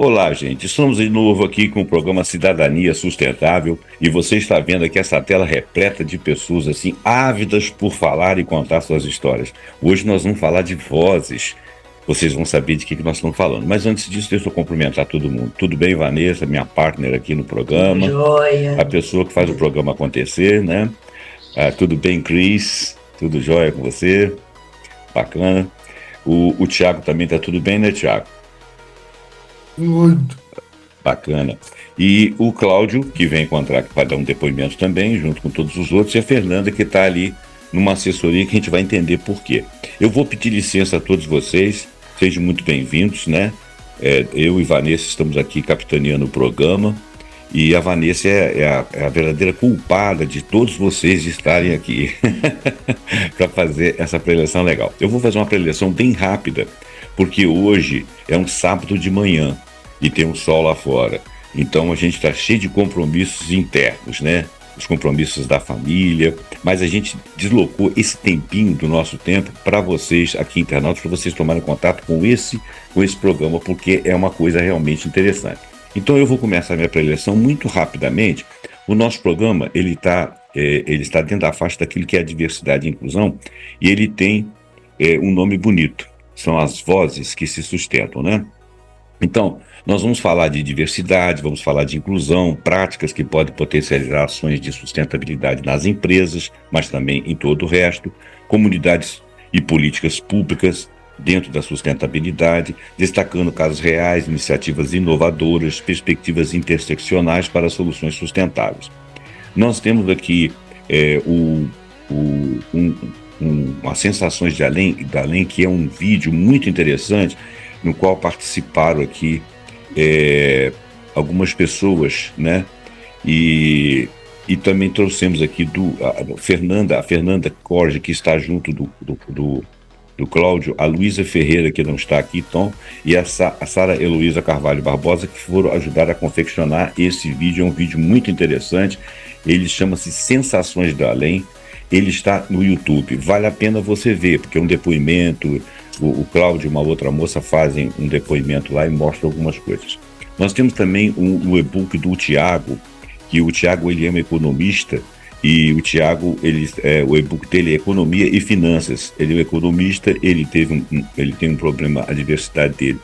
Olá, gente. Estamos de novo aqui com o programa Cidadania Sustentável e você está vendo aqui essa tela repleta de pessoas assim ávidas por falar e contar suas histórias. Hoje nós vamos falar de vozes. Vocês vão saber de que nós estamos falando. Mas antes disso, deixa eu cumprimentar todo mundo. Tudo bem, Vanessa, minha partner aqui no Tudo programa, a jóia. pessoa que faz o programa acontecer, né? Tudo bem, Cris? Tudo jóia com você? Bacana. O Thiago também tá tudo bem, né, Thiago? Tudo. Bacana. E o Cláudio, que vem encontrar aqui para dar um depoimento também, junto com todos os outros, e a Fernanda, que está ali numa assessoria que a gente vai entender por quê. Eu vou pedir licença a todos vocês, sejam muito bem-vindos, né? Eu e Vanessa estamos aqui capitaneando o programa, e a Vanessa é a verdadeira culpada de todos vocês estarem aqui para fazer essa preleção legal. Eu vou fazer uma preleção bem rápida, porque hoje é um sábado de manhã e tem um sol lá fora. Então a gente está cheio de compromissos internos, né? Os compromissos da família, mas a gente deslocou esse tempinho do nosso tempo para vocês aqui internautas, para vocês tomarem contato com esse programa, porque é uma coisa realmente interessante. Então eu vou começar a minha preleção muito rapidamente. O nosso programa ele está dentro da faixa daquilo que é a diversidade e inclusão, e ele tem um nome bonito. São as vozes que se sustentam, né? Então, nós vamos falar de diversidade, vamos falar de inclusão, práticas que podem potencializar ações de sustentabilidade nas empresas, mas também em todo o resto, comunidades e políticas públicas dentro da sustentabilidade, destacando casos reais, iniciativas inovadoras, perspectivas interseccionais para soluções sustentáveis. Nós temos aqui o, um, as Sensações da Além, que é um vídeo muito interessante, no qual participaram aqui algumas pessoas, né? E também trouxemos aqui a Fernanda Corge, que está junto do Cláudio, a Luísa Ferreira, que não está aqui, Tom, e a Sara Heloísa Carvalho Barbosa, que foram ajudar a confeccionar esse vídeo. É um vídeo muito interessante, ele chama-se Sensações da Além, ele está no YouTube, vale a pena você ver, porque é um depoimento. O Cláudio e uma outra moça fazem um depoimento lá e mostram algumas coisas. Nós temos também um e-book do Tiago, que o Tiago ele é um economista, e o Tiago, o e-book dele é Economia e Finanças. Ele é um economista, ele tem um problema, a diversidade dele.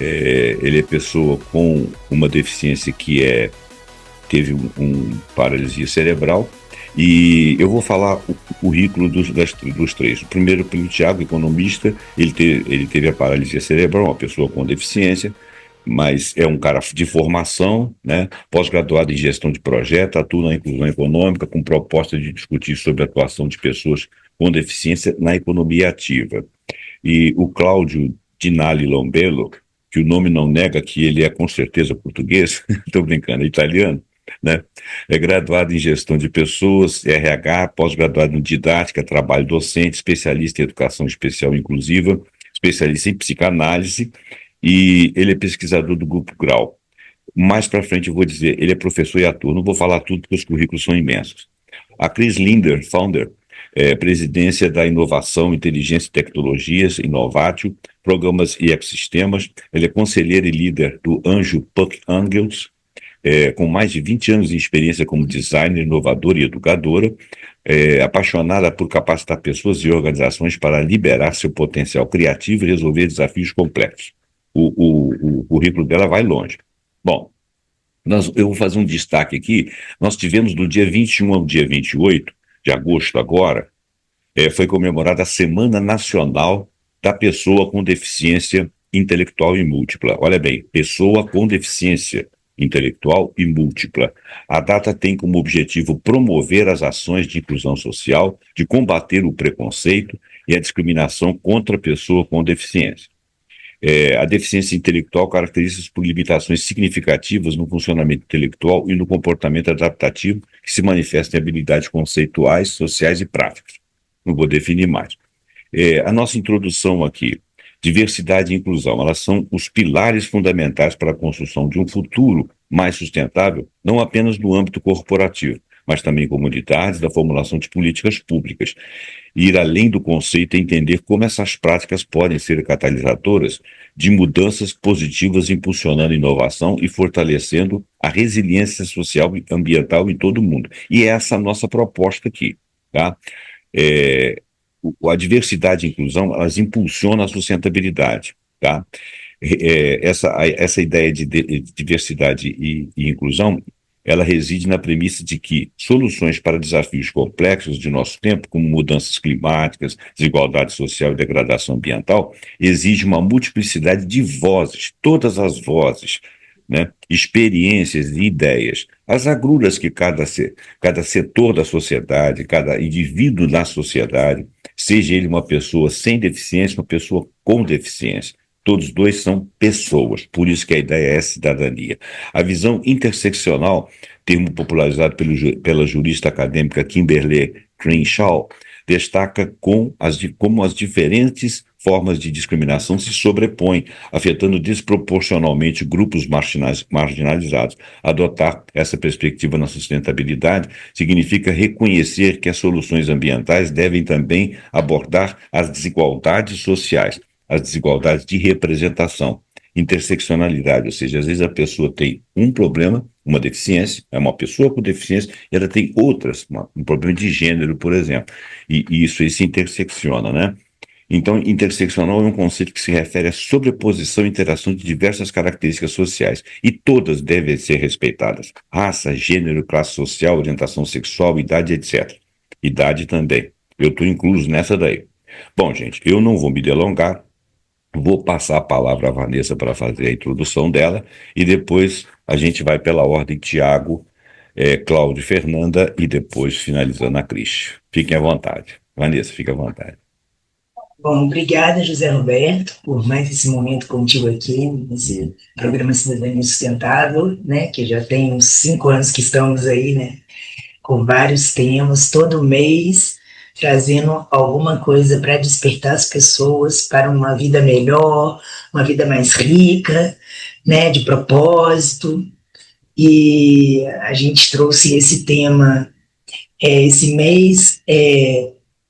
Ele é pessoa com uma deficiência teve paralisia cerebral. E eu vou falar o currículo dos três. O primeiro, pelo Tiago, economista, ele teve a paralisia cerebral, uma pessoa com deficiência, mas é um cara de formação, né? Pós-graduado em gestão de projeto, atua na inclusão econômica, com proposta de discutir sobre a atuação de pessoas com deficiência na economia ativa. E o Cláudio Dinali Lombello, que o nome não nega que ele é com certeza português, estou brincando, é italiano, né? É graduado em gestão de pessoas, RH, pós-graduado em didática, trabalho docente, especialista em educação especial e inclusiva, especialista em psicanálise, e ele é pesquisador do Grupo Grau. Mais para frente eu vou dizer, ele é professor e ator. Não vou falar tudo porque os currículos são imensos. A Cris Linder, founder, presidência da Inovação, Inteligência e Tecnologias, Inovatio, Programas e Ecossistemas. Ele é conselheiro e líder do Anjo Puck Angels, com mais de 20 anos de experiência como designer, inovadora e educadora, apaixonada por capacitar pessoas e organizações para liberar seu potencial criativo e resolver desafios complexos. O currículo dela vai longe. Bom, eu vou fazer um destaque aqui. Nós tivemos do dia 21 ao dia 28 de agosto agora, foi comemorada a Semana Nacional da Pessoa com Deficiência Intelectual e Múltipla. Olha bem, pessoa com deficiência intelectual e múltipla. A data tem como objetivo promover as ações de inclusão social, de combater o preconceito e a discriminação contra a pessoa com deficiência. A deficiência intelectual caracteriza-se por limitações significativas no funcionamento intelectual e no comportamento adaptativo que se manifestam em habilidades conceituais, sociais e práticas. Não vou definir mais. A nossa introdução aqui, diversidade e inclusão, elas são os pilares fundamentais para a construção de um futuro mais sustentável, não apenas no âmbito corporativo, mas também em comunidades, da formulação de políticas públicas. ir além do conceito e entender como essas práticas podem ser catalisadoras de mudanças positivas, impulsionando a inovação e fortalecendo a resiliência social e ambiental em todo o mundo. E essa é a nossa proposta aqui, tá? É, a diversidade e a inclusão, elas impulsionam a sustentabilidade, tá? Essa ideia de diversidade e inclusão, ela reside na premissa de que soluções para desafios complexos de nosso tempo, como mudanças climáticas, desigualdade social e degradação ambiental, exigem uma multiplicidade de vozes, todas as vozes, né, experiências e ideias. As agruras que cada setor da sociedade, cada indivíduo na sociedade, seja ele uma pessoa sem deficiência, uma pessoa com deficiência, todos dois são pessoas, por isso que a ideia é cidadania. A visão interseccional, termo popularizado pela jurista acadêmica Kimberly Crenshaw, destaca como as diferentes formas de discriminação se sobrepõem, afetando desproporcionalmente grupos marginalizados. Adotar essa perspectiva na sustentabilidade significa reconhecer que as soluções ambientais devem também abordar as desigualdades sociais, as desigualdades de representação, interseccionalidade, ou seja, às vezes a pessoa tem um problema, uma deficiência, é uma pessoa com deficiência, e ela tem outras, um problema de gênero, por exemplo, e isso aí se intersecciona, né? Então, interseccional é um conceito que se refere à sobreposição e interação de diversas características sociais, e todas devem ser respeitadas: raça, gênero, classe social, orientação sexual, idade, etc. Idade também. Eu estou incluso nessa daí. Bom, gente, eu não vou me delongar, vou passar a palavra à Vanessa para fazer a introdução dela, e depois a gente vai pela ordem: Tiago, Cláudio, Fernanda, e depois finalizando a Cris. Fiquem à vontade. Vanessa, fique à vontade. Bom, obrigada, José Roberto, por mais esse momento contigo aqui, nesse programa Cidadania Sustentável, né, que já tem uns 5 anos que estamos aí, né, com vários temas, todo mês trazendo alguma coisa para despertar as pessoas para uma vida melhor, uma vida mais rica, né, de propósito. E a gente trouxe esse tema esse mês,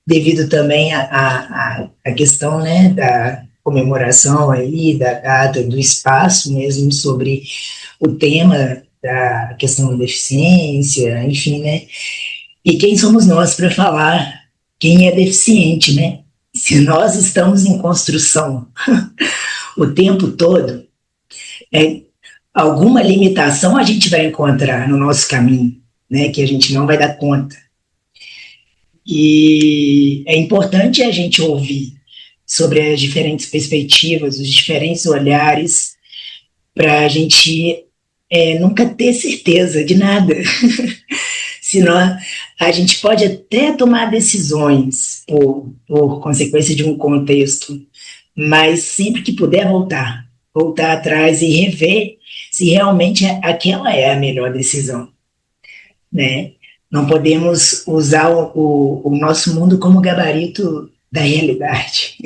devido também à questão, né, da comemoração aí, da data, do espaço mesmo, sobre o tema da questão da deficiência, enfim, né? E quem somos nós para falar quem é deficiente, né? Se nós estamos em construção o tempo todo, é, alguma limitação a gente vai encontrar no nosso caminho, né? Que a gente não vai dar conta. E é importante a gente ouvir sobre as diferentes perspectivas, os diferentes olhares, para a gente nunca ter certeza de nada. Senão a gente pode até tomar decisões por consequência de um contexto, mas sempre que puder voltar atrás e rever se realmente aquela é a melhor decisão, né? Não podemos usar o nosso mundo como gabarito da realidade.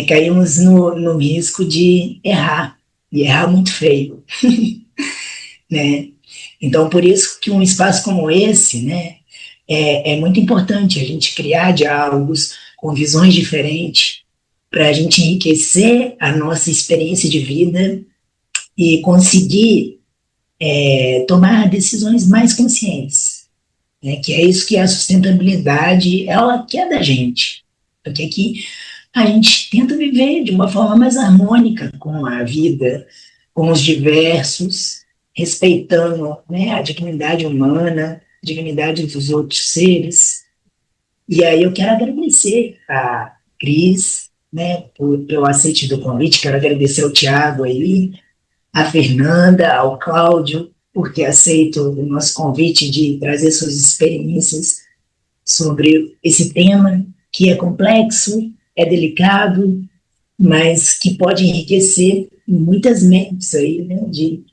Caímos no risco de errar, e errar muito feio, né? Então, por isso que um espaço como esse, né, é muito importante a gente criar diálogos com visões diferentes para a gente enriquecer a nossa experiência de vida e conseguir tomar decisões mais conscientes, né, que é isso que a sustentabilidade, ela quer da gente, porque aqui a gente tenta viver de uma forma mais harmônica com a vida, com os diversos, respeitando, né, a dignidade humana, a dignidade dos outros seres. E aí eu quero agradecer a Cris, né, pelo aceite do convite, quero agradecer ao Tiago aí, a Fernanda, ao Cláudio, por ter aceito o nosso convite de trazer suas experiências sobre esse tema, que é complexo, é delicado, mas que pode enriquecer muitas mentes aí, né, de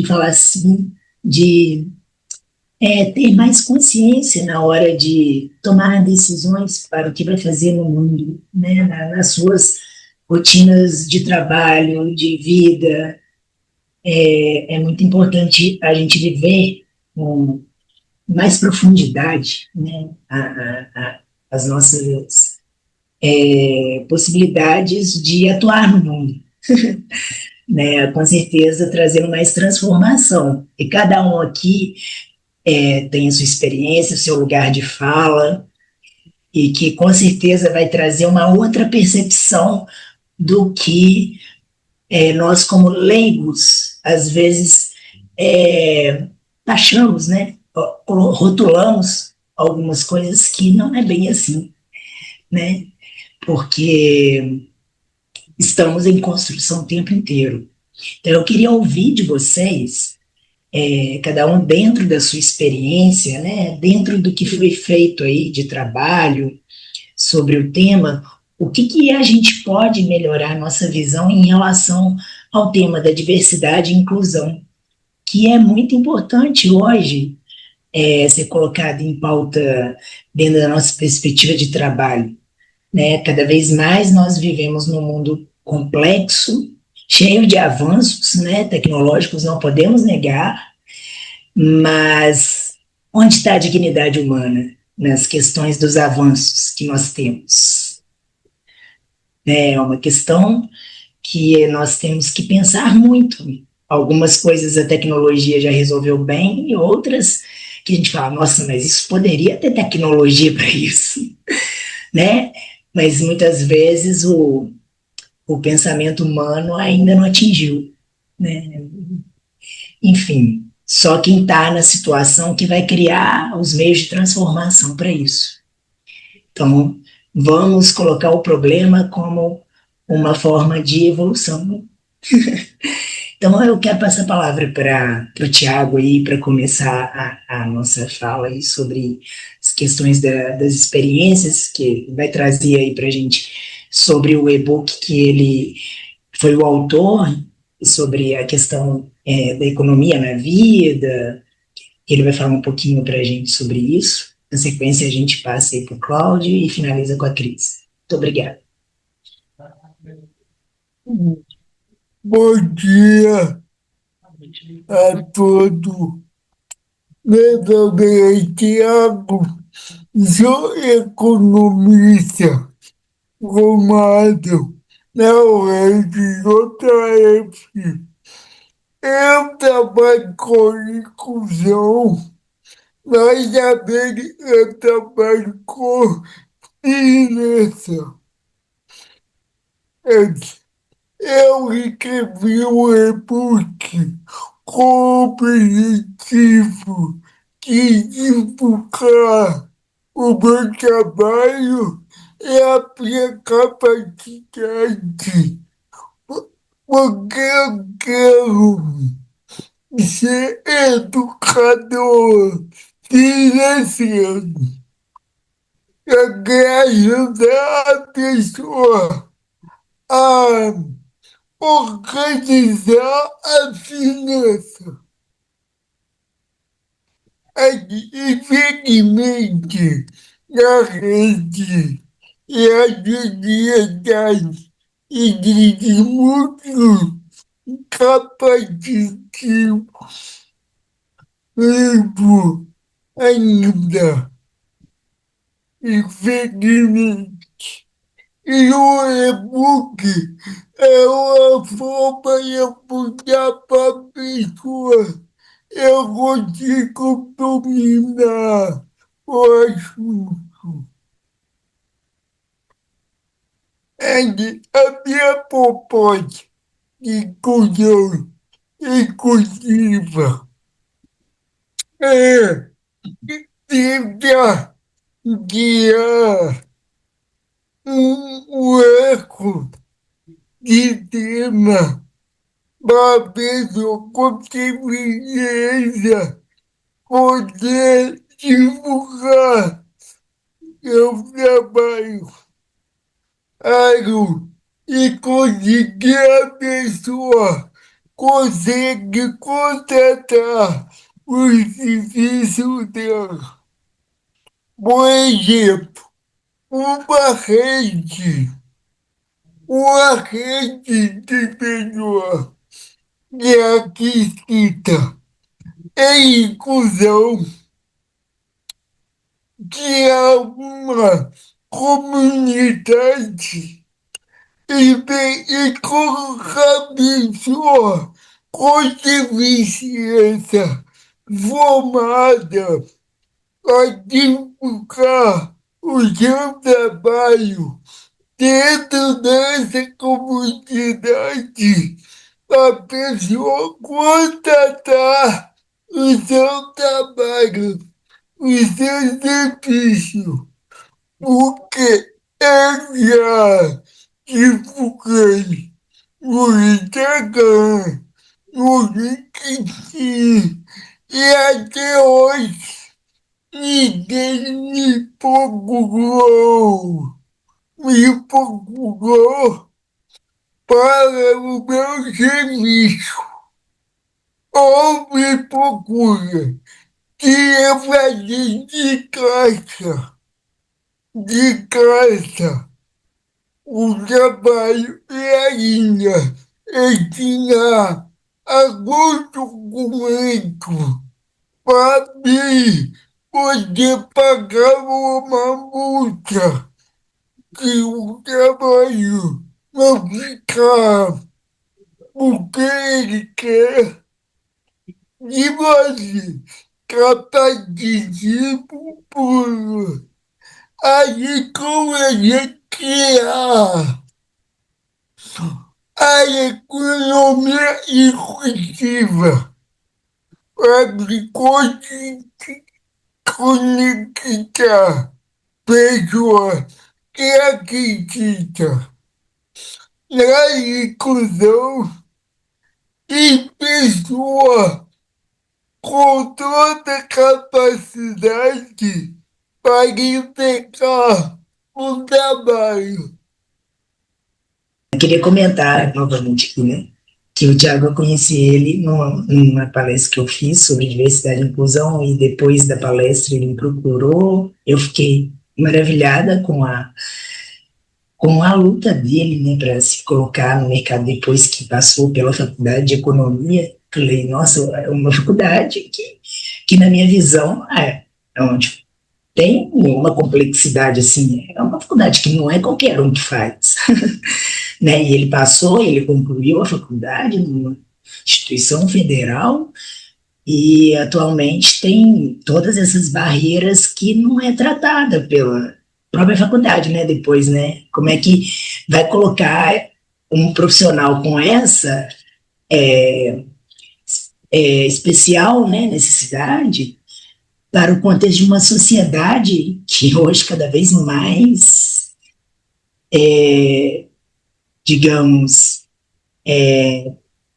falar assim, de ter mais consciência na hora de tomar decisões para o que vai fazer no mundo, né, nas suas rotinas de trabalho, de vida. É muito importante a gente viver mais profundidade, né, as nossas possibilidades de atuar no mundo, né, com certeza trazendo mais transformação. E cada um aqui tem a sua experiência, o seu lugar de fala, e que com certeza vai trazer uma outra percepção do que nós, como leigos, às vezes taxamos, né, rotulamos algumas coisas que não é bem assim, né, porque estamos em construção o tempo inteiro. Então, eu queria ouvir de vocês, cada um dentro da sua experiência, né, dentro do que foi feito aí de trabalho sobre o tema, o que, que a gente pode melhorar nossa visão em relação ao tema da diversidade e inclusão, que é muito importante hoje ser colocado em pauta dentro da nossa perspectiva de trabalho, né? Cada vez mais nós vivemos num mundo complexo, cheio de avanços, né, tecnológicos, não podemos negar, mas onde está a dignidade humana nas questões dos avanços que nós temos? É uma questão que nós temos que pensar muito. Algumas coisas a tecnologia já resolveu bem e outras que a gente fala, nossa, mas isso poderia ter tecnologia para isso, né? Mas muitas vezes o pensamento humano ainda não atingiu, né? Enfim, só quem está na situação que vai criar os meios de transformação para isso. Então, vamos colocar o problema como uma forma de evolução. Então, eu quero passar a palavra para o Tiago aí, para começar a nossa fala aí sobre as questões das experiências que ele vai trazer aí para a gente sobre o e-book que ele foi o autor, sobre a questão da economia na vida. Ele vai falar um pouquinho para a gente sobre isso. Na sequência, a gente passa aí para o Cláudio e finaliza com a Cris. Muito obrigada. Bom dia a todos. Meu nome é Tiago, sou economista formado na UFJF. Eu trabalho com inclusão, mas também eu trabalho com finança. Eu escrevi um e-book com o objetivo de divulgar o meu trabalho e a minha capacidade, porque eu quero ser educador financeiro. Eu quero ajudar a pessoa a organizar a finança. Infelizmente, na rede e a sociedade existe muito capacitismo ainda, infelizmente. E o e-book é uma forma de apontar para a pessoa. Eu consigo dominar o assunto. A minha proposta de inclusão inclusiva é tentar guiar um eco de tema para a pessoa com deficiência poder divulgar seu trabalho. Algo e conseguir a pessoa consegue contratar o serviço dela. Por exemplo, uma rede, uma rede de pessoa que é aqui cita em inclusão que alguma comunidade e colocar a pessoa com deficiência formada a divulgar o seu trabalho dentro dessa comunidade, a pessoa constatar o seu trabalho, o seu serviço, porque eu já divulguei no Instagram, no LinkedIn, e até hoje ninguém me procurou para o meu serviço. Ou me procura que eu fazer de casa, o trabalho e ainda ensinar algum documento para mim poder pagar uma multa que o trabalho não ficar porque ele quer de você capacitismo puro. Aí como a gente criar a economia inclusiva para conectar pessoas que acreditam na inclusão e pessoas com toda capacidade para entregar um trabalho. Eu queria comentar novamente aqui, né? Que o Tiago, eu conheci ele numa palestra que eu fiz sobre diversidade e inclusão, e depois da palestra ele me procurou. Eu fiquei maravilhada com a luta dele, né, para se colocar no mercado depois que passou pela faculdade de economia. Falei, nossa, é uma faculdade que na minha visão, é onde tem uma complexidade assim, é uma faculdade que não é qualquer um que faz. Né? E ele passou, ele concluiu a faculdade numa instituição federal e atualmente tem todas essas barreiras que não é tratada pela própria faculdade, né? Depois, né? Como é que vai colocar um profissional com essa especial, né, necessidade para o contexto de uma sociedade que hoje cada vez mais, digamos,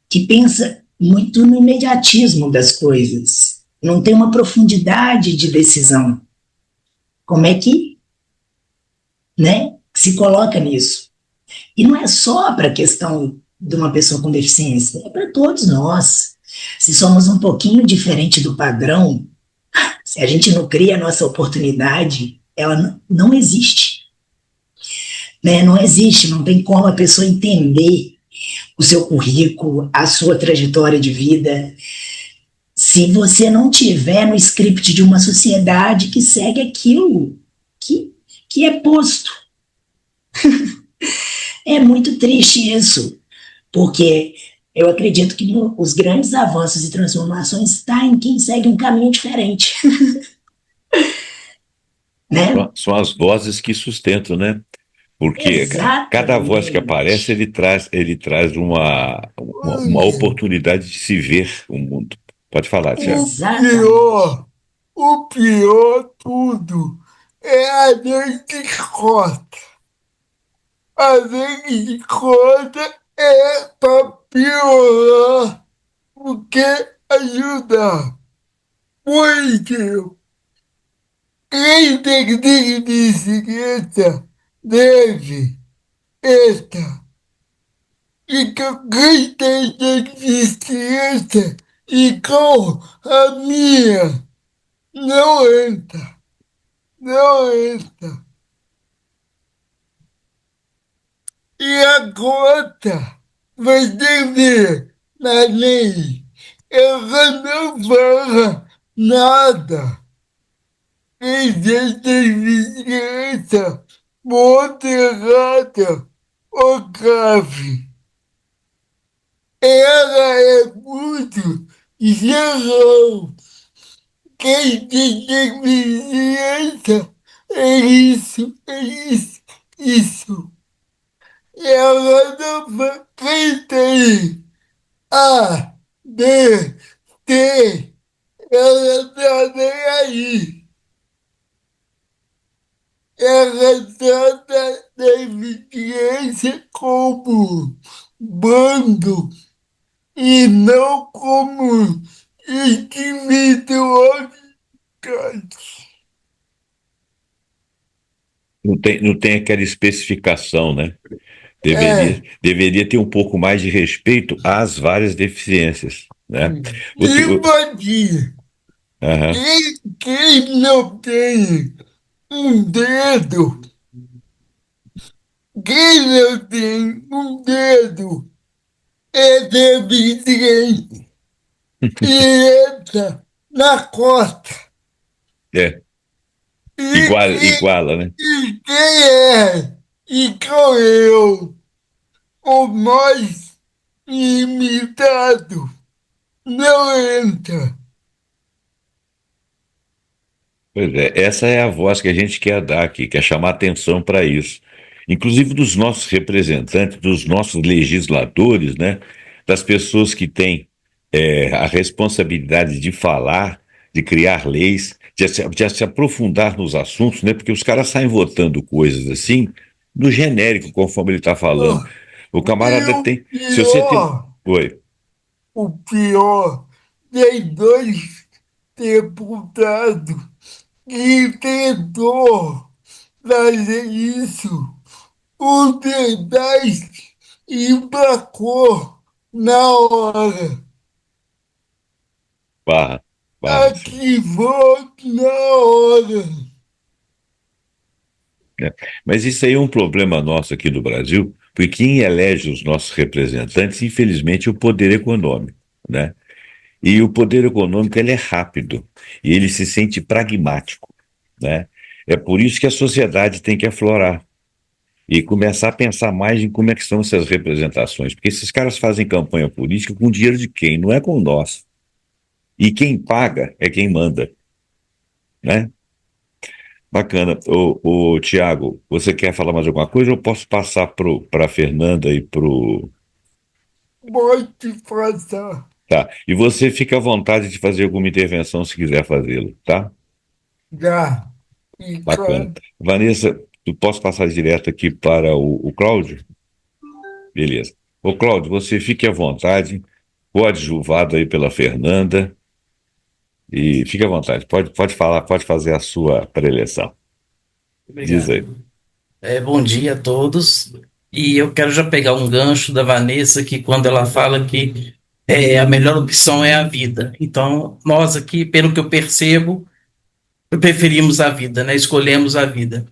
que pensa muito no imediatismo das coisas, não tem uma profundidade de decisão. Como é que, né, se coloca nisso? E não é só para a questão de uma pessoa com deficiência, é para todos nós. Se somos um pouquinho diferente do padrão, se a gente não cria a nossa oportunidade, ela não existe. Né? Não existe, não tem como a pessoa entender o seu currículo, a sua trajetória de vida, se você não tiver no script de uma sociedade que segue aquilo que é posto. É muito triste isso, porque eu acredito que os grandes avanços e transformações estão em quem segue um caminho diferente. Né? São as vozes que sustentam, né? Porque cada voz que aparece, Exatamente. ele traz uma Pois é. oportunidade de se ver o mundo. Pode falar, Tiago. O Exatamente. pior, o pior tudo é a gente corta. A gente corta é para piorar do que ajudar. Por exemplo, quem tem bicicleta deve estar. Então, quem tem deficiência igual a minha não entra, não entra. E a conta vai ter na lei. Ela não fala nada. tem vizinhança moderada ou grave. Ela é muito geral. Quem tem vizinhança isso. Ela não vai. Quem tem A, B, T, ela tá nem aí. Ela trata da evidência como bando e não como individualidade. Não tem aquela especificação, né? Deveria, É, deveria ter um pouco mais de respeito às várias deficiências, né? O- imagina, aham. quem não tem um dedo, quem não tem um dedo é deficiente e entra na costa. É, E quem, iguala, né? e quem é? Igual eu, o mais limitado, não entra. Pois é, essa é a voz que a gente quer dar aqui, quer chamar atenção para isso. Inclusive dos nossos representantes, dos nossos legisladores, né? Das pessoas que têm a responsabilidade de falar, de criar leis, de se aprofundar nos assuntos, né? Porque os caras saem votando coisas assim, no genérico, conforme ele está falando. Oh, O e camarada o tem. Se você tem. pior, Oi. o pior, tem dois deputados que tentou fazer isso. O P10 emplacou na hora. Barra, barra, sim. Ativou na hora. Né? Mas isso aí é um problema nosso aqui no Brasil, porque quem elege os nossos representantes, infelizmente, é o poder econômico, né? E o poder econômico, ele é rápido e ele se sente pragmático, né? É por isso que a sociedade tem que aflorar e começar a pensar mais em como é que são essas representações, porque esses caras fazem campanha política com dinheiro de quem? Não é com nós. E quem paga é quem manda, né? Bacana. Ô, Tiago, você quer falar mais alguma coisa ou eu posso passar para a Fernanda e pro. Pode passar. Tá. E você fica à vontade de fazer alguma intervenção se quiser fazê-lo, tá? Já. Bacana. Fica. Vanessa, tu posso passar direto aqui para o Cláudio? Beleza. Ô, Cláudio, você fique à vontade, coadjuvado aí pela Fernanda, e fique à vontade. Pode falar, pode fazer a sua preleção. Diz aí. Obrigado. Bom dia a todos. E eu quero já pegar um gancho da Vanessa, que quando ela fala que a melhor opção é a vida. Então, nós aqui, pelo que eu percebo, preferimos a vida, né? Escolhemos a vida.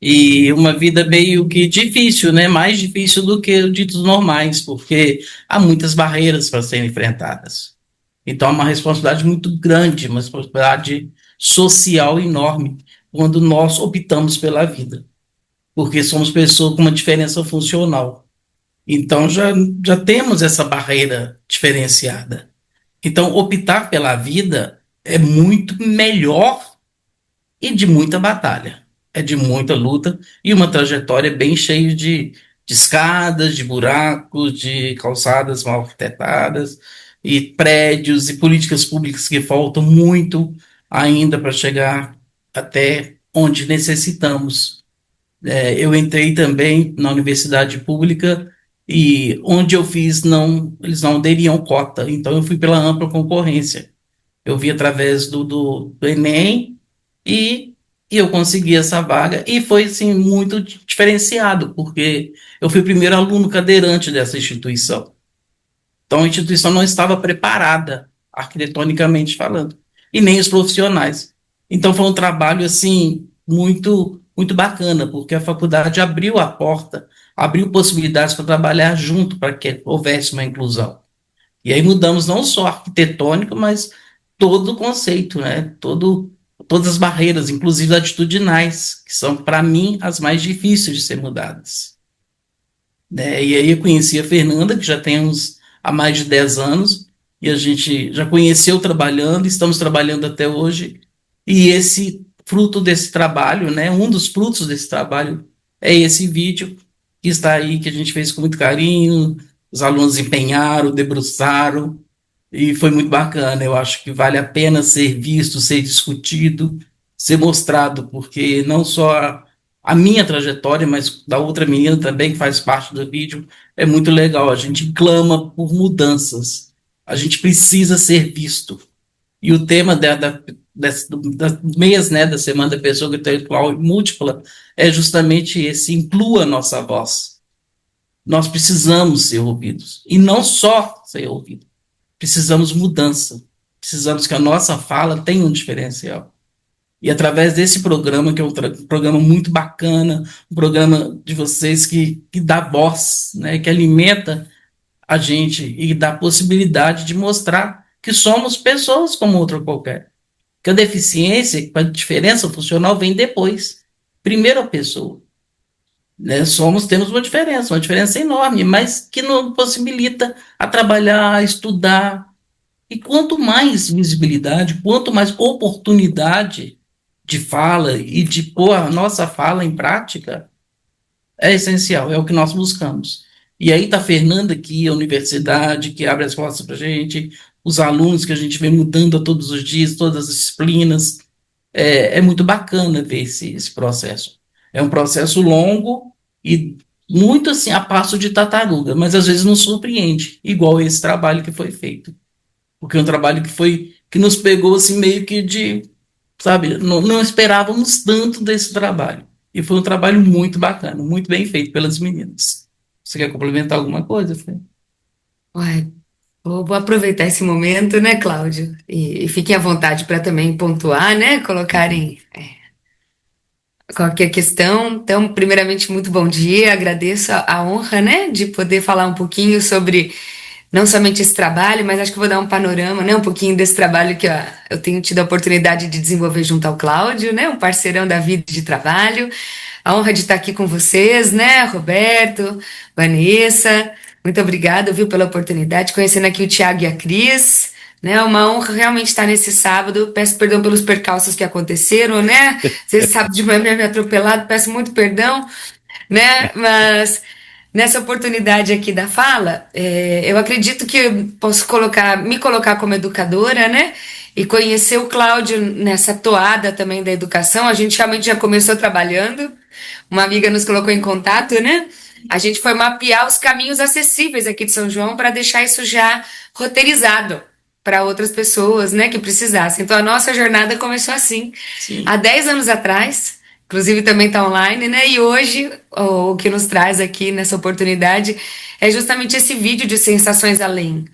E uma vida meio que difícil, né? Mais difícil do que os ditos normais, porque há muitas barreiras para serem enfrentadas. Então, é uma responsabilidade muito grande, uma responsabilidade social enorme, quando nós optamos pela vida, porque somos pessoas com uma diferença funcional. Então já temos essa barreira diferenciada. Então, optar pela vida é muito melhor e de muita batalha. É de muita luta e uma trajetória bem cheia de escadas, de buracos, de calçadas mal arquitetadas e prédios e políticas públicas que faltam muito ainda para chegar até onde necessitamos. Eu entrei também na universidade pública e onde eu fiz não, eles não aderiam cota, então eu fui pela ampla concorrência. Eu vi através do Enem e, e eu consegui essa vaga e foi assim muito diferenciado, porque eu fui o primeiro aluno cadeirante dessa instituição. Então a instituição não estava preparada, arquitetonicamente falando, e nem os profissionais. Então foi um trabalho assim muito bacana, porque a faculdade abriu a porta, abriu possibilidades para trabalhar junto para que houvesse uma inclusão. E aí mudamos não só arquitetônico, mas todo o conceito, né? Todo todas as barreiras, inclusive atitudinais, que são, para mim, as mais difíceis de ser mudadas. Né? E aí eu conheci a Fernanda, que já tem há mais de 10 anos, e a gente já conheceu trabalhando, estamos trabalhando até hoje, e esse fruto desse trabalho, né, um dos frutos desse trabalho é esse vídeo que está aí, que a gente fez com muito carinho, os alunos empenharam, debruçaram, e foi muito bacana. Eu acho que vale a pena ser visto, ser discutido, ser mostrado, porque não só a minha trajetória, mas da outra menina também, que faz parte do vídeo, é muito legal. A gente clama por mudanças. A gente precisa ser visto. E o tema do mês, né, da Semana da Pessoa Intelectual Múltipla é justamente esse: inclua a nossa voz. Nós precisamos ser ouvidos. E não só ser ouvido. Precisamos mudança. Precisamos que a nossa fala tenha um diferencial. E através desse programa, que é um programa muito bacana, um programa de vocês que dá voz, né, que alimenta a gente e dá possibilidade de mostrar que somos pessoas como outra qualquer. Que a deficiência, a diferença funcional vem depois. Primeiro a pessoa. Né? Temos uma diferença enorme, mas que nos possibilita a trabalhar, a estudar. E quanto mais visibilidade, quanto mais oportunidade de fala e de pôr a nossa fala em prática, é essencial, é o que nós buscamos. E aí está a Fernanda aqui, a universidade, que abre as portas para a gente, os alunos que a gente vem mudando a todos os dias, todas as disciplinas. É muito bacana ver esse processo. É um processo longo e muito assim, a passo de tartaruga, mas às vezes nos surpreende, igual esse trabalho que foi feito. Porque é um trabalho que nos pegou assim meio que sabe, não esperávamos tanto desse trabalho. E foi um trabalho muito bacana, muito bem feito pelas meninas. Você quer complementar alguma coisa, Fê? Uai, vou aproveitar esse momento, né, Cláudio? E fiquem à vontade para também pontuar, né? Colocarem qualquer questão. Então, primeiramente, muito bom dia. Agradeço a honra, né, de poder falar um pouquinho sobre não somente esse trabalho, mas acho que vou dar um panorama, né, um pouquinho desse trabalho que eu tenho tido a oportunidade de desenvolver junto ao Cláudio, né, um parceirão da vida de trabalho. A honra de estar aqui com vocês, né, Roberto, Vanessa. Muito obrigada, viu, pela oportunidade. Conhecendo aqui o Tiago e a Cris. Né, é uma honra realmente estar nesse sábado. Peço perdão pelos percalços que aconteceram, né? Vocês sabem de manhã me atropelado, peço muito perdão, né? Mas nessa oportunidade aqui da fala, eu acredito que eu posso me colocar como educadora, né? E conhecer o Cláudio nessa toada também da educação. A gente realmente já começou trabalhando. Uma amiga nos colocou em contato, né? A gente foi mapear os caminhos acessíveis aqui de São João para deixar isso já roteirizado para outras pessoas, né, que precisassem. Então a nossa jornada começou assim, Sim. há 10 anos atrás, inclusive também está online, né, e hoje o que nos traz aqui nessa oportunidade é justamente esse vídeo de Sensações Além.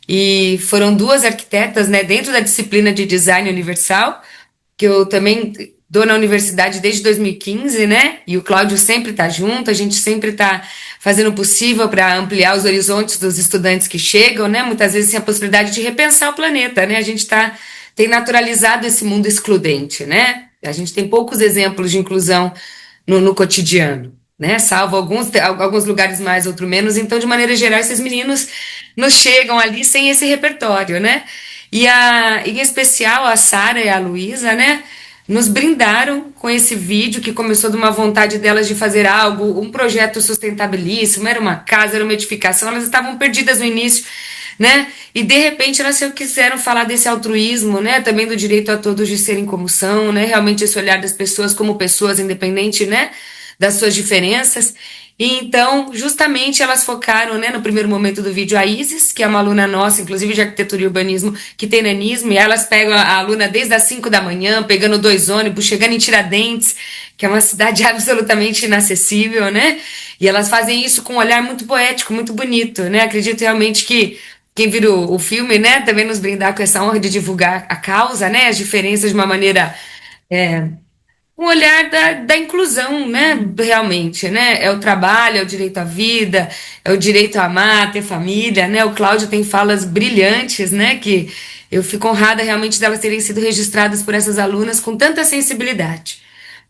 E foram duas arquitetas, né, dentro da disciplina de Design Universal, que eu também dou na universidade desde 2015, né? E o Cláudio sempre está junto, a gente sempre está fazendo o possível para ampliar os horizontes dos estudantes que chegam, né? Muitas vezes tem a possibilidade de repensar o planeta, né? A gente tem naturalizado esse mundo excludente, né? A gente tem poucos exemplos de inclusão no cotidiano, né? Salvo alguns lugares mais, outros menos. Então, de maneira geral, esses meninos nos chegam ali sem esse repertório, né? E em especial a Sara e a Luísa, né? Nos brindaram com esse vídeo que começou de uma vontade delas de fazer algo, um projeto sustentabilíssimo, era uma casa, era uma edificação, elas estavam perdidas no início, né? E de repente elas quiseram falar desse altruísmo, né? Também do direito a todos de serem como são, né? Realmente esse olhar das pessoas como pessoas, independente, né, das suas diferenças. E então, justamente, elas focaram, né, no primeiro momento do vídeo a Isis, que é uma aluna nossa, inclusive de arquitetura e urbanismo, que tem nanismo, e elas pegam a aluna desde as 5 da manhã, pegando 2 ônibus, chegando em Tiradentes, que é uma cidade absolutamente inacessível, né? E elas fazem isso com um olhar muito poético, muito bonito, né? Acredito realmente que quem vira o filme, né, também nos brindar com essa honra de divulgar a causa, né, as diferenças de uma maneira um olhar da inclusão, né, realmente, né, é o trabalho, é o direito à vida, é o direito a amar, ter família, né, o Cláudio tem falas brilhantes, né, que Eu fico honrada realmente delas terem sido registradas por essas alunas com tanta sensibilidade,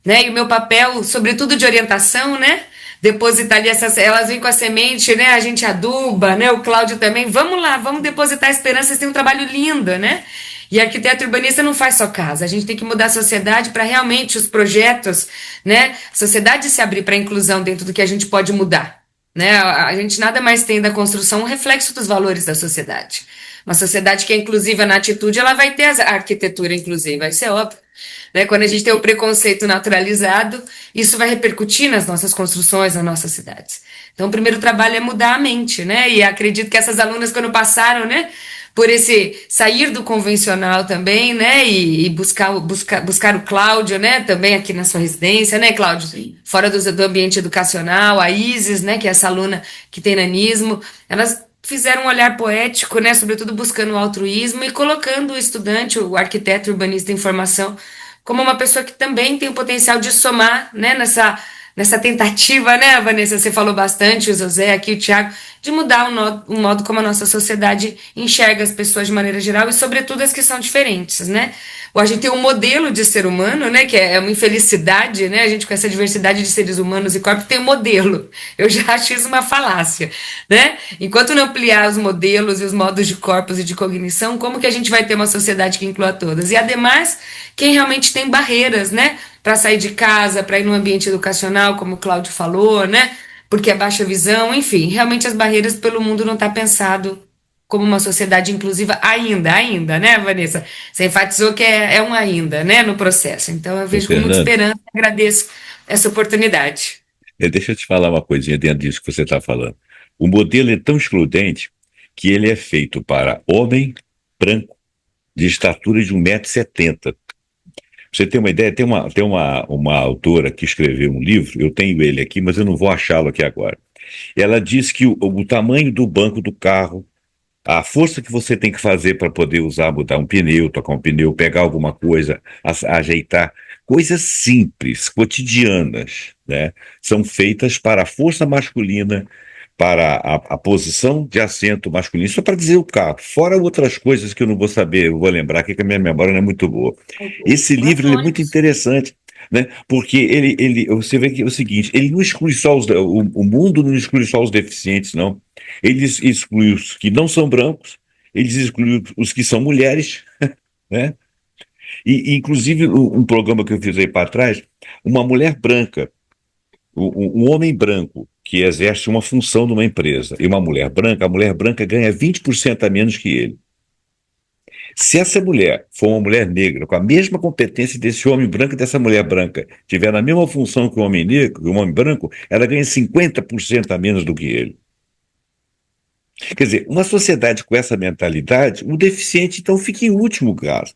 né? E o meu papel, sobretudo de orientação, né? Depositar ali essas, elas vêm com a semente, né? A gente aduba, né? O Cláudio também. Vamos lá, vamos depositar esperança. Vocês têm um trabalho lindo, né? E arquiteto urbanista não faz só casa. A gente tem que mudar a sociedade para realmente os projetos, né? A sociedade se abrir para a inclusão dentro do que a gente pode mudar, né? A gente nada mais tem da construção um reflexo dos valores da sociedade. Uma sociedade que é inclusiva na atitude, ela vai ter a arquitetura inclusiva, isso é óbvio. Né? Quando a gente tem o preconceito naturalizado, isso vai repercutir nas nossas construções, nas nossas cidades. Então, o primeiro trabalho é mudar a mente, né? E acredito que essas alunas, quando passaram, né, por esse sair do convencional também, né, e buscar o Cláudio, né, também aqui na sua residência, né, Cláudio? Sim. Fora do ambiente educacional, a Isis, né, que é essa aluna que tem nanismo, elas fizeram um olhar poético, né, sobretudo buscando o altruísmo e colocando o estudante, o arquiteto urbanista em formação, como uma pessoa que também tem o potencial de somar, né, nessa tentativa, né, Vanessa, você falou bastante, o José aqui, o Thiago, de mudar o modo como a nossa sociedade enxerga as pessoas de maneira geral e, sobretudo, as que são diferentes, né? Ou a gente tem um modelo de ser humano, né, que é uma infelicidade, né, a gente com essa diversidade de seres humanos e corpos tem um modelo. Eu já acho isso uma falácia, né? Enquanto não ampliar os modelos e os modos de corpos e de cognição, como que a gente vai ter uma sociedade que inclua todas? E, ademais, quem realmente tem barreiras, né, para sair de casa, para ir no ambiente educacional, como o Cláudio falou, né? Porque é baixa visão, enfim, realmente as barreiras pelo mundo não está pensado como uma sociedade inclusiva ainda, né, Vanessa? Você enfatizou que é um ainda, né, no processo. Então eu Ô, vejo com muita Fernando, esperança e agradeço essa oportunidade. deixa eu te falar uma coisinha dentro disso que você está falando. O modelo é tão excludente que ele é feito para homem branco de estatura de 1,70 m. Pra você ter uma ideia, tem uma autora que escreveu um livro, eu tenho ele aqui, mas eu não vou achá-lo aqui agora. Ela diz que o tamanho do banco do carro, a força que você tem que fazer para poder usar, botar um pneu, tocar um pneu, pegar alguma coisa, ajeitar, coisas simples, cotidianas, né? São feitas para a força masculina, para a posição de assento masculino, só para dizer o carro, fora outras coisas que eu não vou saber, eu vou lembrar aqui que a minha memória não é muito boa. Esse livro ele é muito Platônicos. interessante, né? Porque você vê que é o seguinte, ele não exclui só o mundo não exclui só os deficientes, não. Ele exclui os que não são brancos, eles excluem os que são mulheres, né? E inclusive, um programa que eu fiz aí para trás, uma mulher branca, um homem branco que exerce uma função numa empresa e uma mulher branca, a mulher branca ganha 20% a menos que ele. Se essa mulher for uma mulher negra, com a mesma competência desse homem branco e dessa mulher branca, tiver na mesma função que o homem negro, que o homem branco, ela ganha 50% a menos do que ele. Quer dizer, uma sociedade com essa mentalidade, o deficiente então fica em último caso.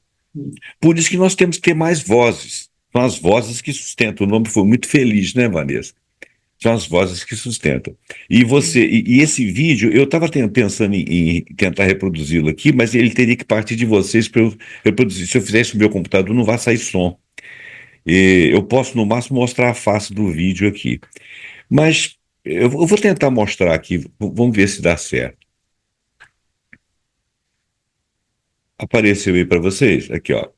Por isso que nós temos que ter mais vozes. São as vozes que sustentam. O nome foi muito feliz, né, Vanessa? São as vozes que sustentam. E esse vídeo, eu estava pensando em tentar reproduzi-lo aqui, mas ele teria que partir de vocês para eu reproduzir. Se eu fizer isso no meu computador, não vai sair som. Eu posso, no máximo, mostrar a face do vídeo aqui. Mas eu vou tentar mostrar aqui, vamos ver se dá certo. Apareceu aí para vocês? Aqui, ó.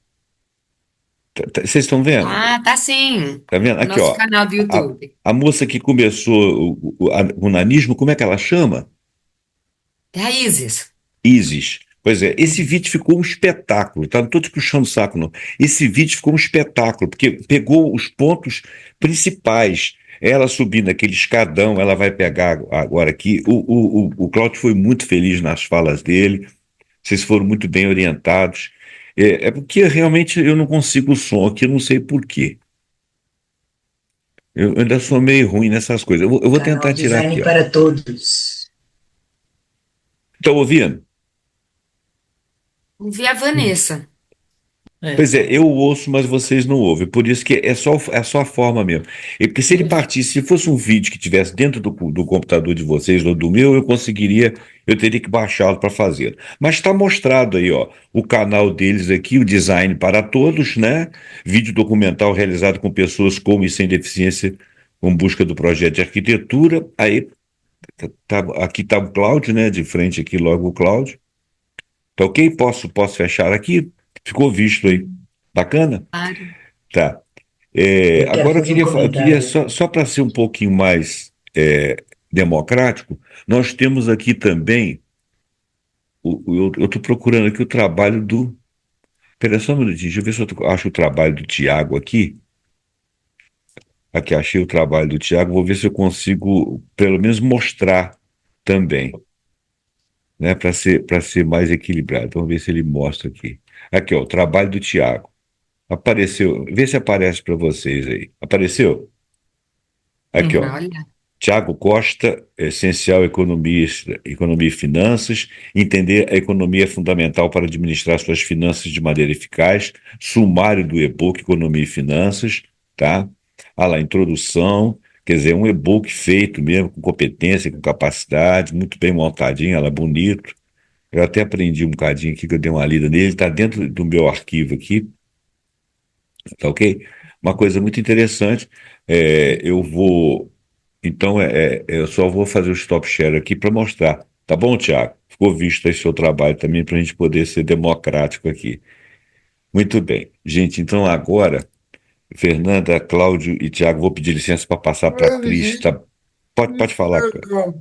Vocês estão vendo? Tá sim. Tá vendo? No Aqui, nosso ó. canal do A, YouTube. a moça que começou o nanismo, como é que ela chama? Raízes. Isis. Pois é, esse vídeo ficou um espetáculo, tá? Não estou te puxando o saco, não. Esse vídeo ficou um espetáculo, porque pegou os pontos principais. Ela subindo aquele escadão, ela vai pegar agora aqui. O Cláudio foi muito feliz nas falas dele, vocês foram muito bem orientados. É porque realmente eu não consigo o som aqui, eu não sei por quê. Eu ainda sou meio ruim nessas coisas. Eu vou Canal tentar tirar aqui, Design ó. para Todos. Estão ouvindo? Vi a Vanessa. Pois é, eu ouço, mas vocês não ouvem. Por isso que é só a forma mesmo. E porque se ele partisse, se fosse um vídeo que tivesse dentro do computador de vocês ou do meu, eu teria que baixá-lo para fazer. Mas está mostrado aí, ó, o canal deles aqui, o Design para Todos, né? Vídeo documental realizado com pessoas com e sem deficiência, com busca do projeto de arquitetura. Aí, aqui está o Cláudio, né? De frente aqui logo o Cláudio. Tá ok? Posso fechar aqui? Ficou visto aí. Bacana? Claro. Tá. Eu quero Agora fazer um eu queria comentário. só para ser um pouquinho mais democrático, nós temos aqui também, eu estou procurando aqui o trabalho do. Espera só um minutinho, deixa eu ver se acho o trabalho do Tiago aqui. Aqui, achei o trabalho do Tiago, vou ver se eu consigo, pelo menos, mostrar também, né, para ser mais equilibrado. Vamos ver se ele mostra aqui. Aqui, ó, o trabalho do Tiago. Apareceu, vê se aparece para vocês aí. Apareceu? Aqui, ó. Olha. Tiago Costa, essencial economia e finanças. Entender a economia é fundamental para administrar suas finanças de maneira eficaz. Sumário do e-book Economia e Finanças, tá? Ah lá, introdução, quer dizer, um e-book feito mesmo, com competência, com capacidade, muito bem montadinho, ela é bonito. Eu até aprendi um bocadinho aqui, que eu dei uma lida nele, está dentro do meu arquivo aqui, tá ok? Uma coisa muito interessante, eu vou. Então, eu só vou fazer o stop share aqui para mostrar. Tá bom, Tiago? Ficou visto aí seu trabalho também para a gente poder ser democrático aqui. Muito bem. Gente, então agora, Fernanda, Cláudio e Tiago, vou pedir licença para passar para a Cris. Antes, Tá? Pode falar, cara.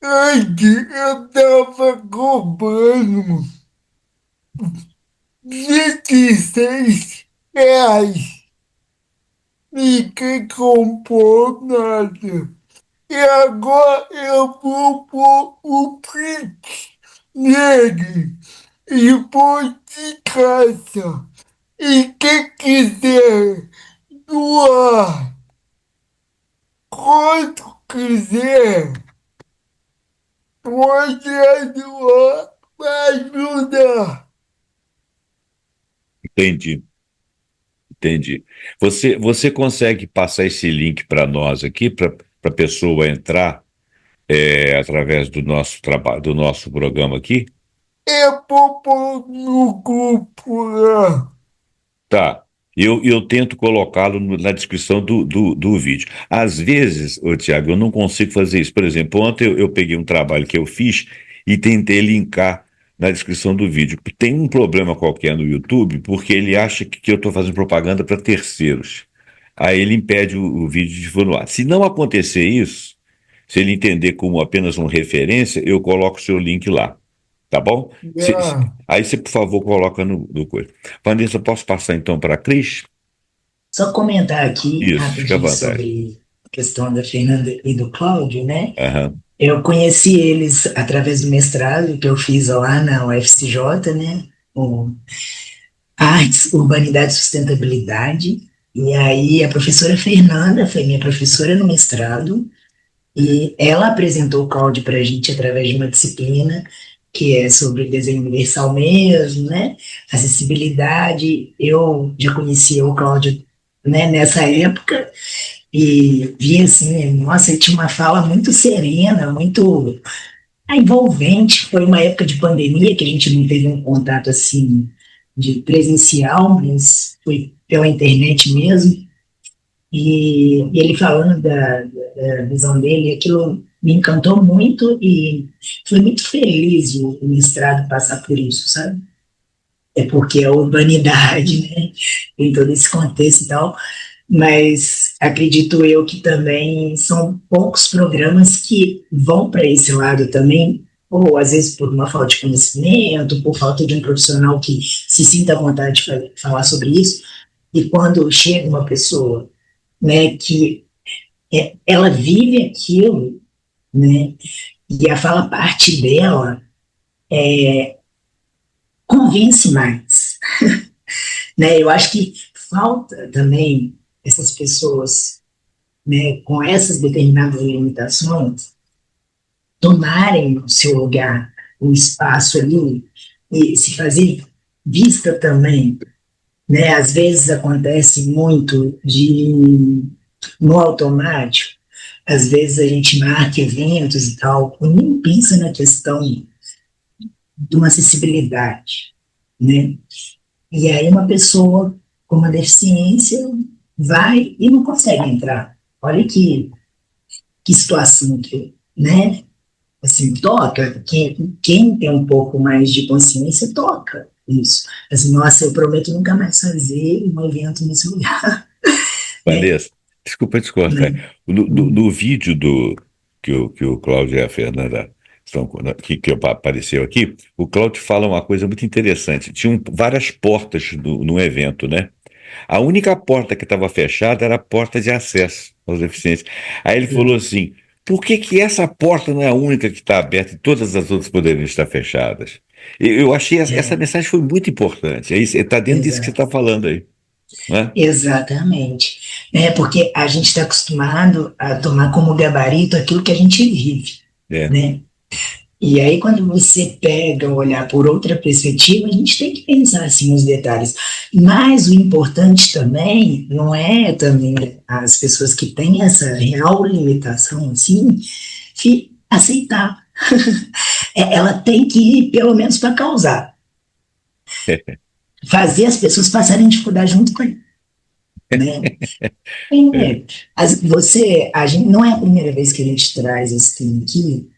antes eu tava cobrando R$ 16 e que comprou nada. E agora eu vou pôr o print nele e vou de casa. E quem quiser doar quanto quiser, pode doar para ajudar. Entendi, entendi. Você consegue passar esse link para nós aqui, para a pessoa entrar através do nosso trabalho, do nosso programa aqui? Eu vou pôr no grupo lá. Tá. Eu tento colocá-lo na descrição do vídeo. Às vezes, Tiago, eu não consigo fazer isso. Por exemplo, ontem eu peguei um trabalho que eu fiz e tentei linkar na descrição do vídeo. Tem um problema qualquer no YouTube, porque ele acha que eu estou fazendo propaganda para terceiros. Aí ele impede o vídeo de for no ar. Se não acontecer isso, se ele entender como apenas uma referência, eu coloco o seu link lá. Tá bom? Já. Aí você, por favor, coloca no coisa. Vanessa, posso passar então para a Cris? Só comentar aqui Isso, fica à rapidinho vontade. sobre a questão da Fernanda e do Cláudio, né? Aham. Eu conheci eles através do mestrado que eu fiz lá na UFCJ, né? O Artes, Urbanidade e Sustentabilidade. E aí a professora Fernanda foi minha professora no mestrado e ela apresentou o Cláudio para a gente através de uma disciplina que é sobre desenho universal mesmo, né? Acessibilidade. Eu já conhecia o Cláudio, né, nessa época e vi assim, nossa, ele tinha uma fala muito serena, muito envolvente. Foi uma época de pandemia que a gente não teve um contato assim de presencial, mas foi pela internet mesmo. E ele falando da visão dele, aquilo me encantou muito e foi muito feliz o mestrado passar por isso, sabe? É porque a urbanidade, né, em todo esse contexto e tal, mas acredito eu que também são poucos programas que vão para esse lado também, ou às vezes por uma falta de conhecimento, por falta de um profissional que se sinta à vontade de falar sobre isso, e quando chega uma pessoa, né, que ela vive aquilo, né, e a fala parte dela, convence mais, né, eu acho que falta também essas pessoas, né, com essas determinadas limitações, tomarem o seu lugar, o espaço ali, e se fazer vista também, né, às vezes acontece muito de no automático, às vezes a gente marca eventos e tal, e nem pensa na questão de uma acessibilidade, né? E aí uma pessoa com uma deficiência vai e não consegue entrar. Olha que situação que, né? assim, toca, quem tem um pouco mais de consciência toca isso. Assim, nossa, eu prometo nunca mais fazer um evento nesse lugar, né? Vanessa, desculpa te cortar. Né? No vídeo que o Cláudio e a Fernanda estão, que apareceu aqui, o Cláudio fala uma coisa muito interessante. Tinham várias portas no evento, né? A única porta que estava fechada era a porta de acesso aos deficientes. Aí ele falou assim: por que que essa porta não é a única que está aberta e todas as outras poderiam estar fechadas? Eu achei essa mensagem foi muito importante. É isso, está dentro disso que você Exato. está falando aí, né? Exatamente. Né? Porque a gente está acostumado a tomar como gabarito aquilo que a gente vive, É, né? E aí, quando você pega olhar por outra perspectiva, a gente tem que pensar assim nos detalhes. Mas o importante também não é também as pessoas que têm essa real limitação assim, aceitar. Ela tem que ir pelo menos para causar, fazer as pessoas passarem dificuldade junto com ele, né? é, A gente, não é a primeira vez que a gente traz esse tema aqui.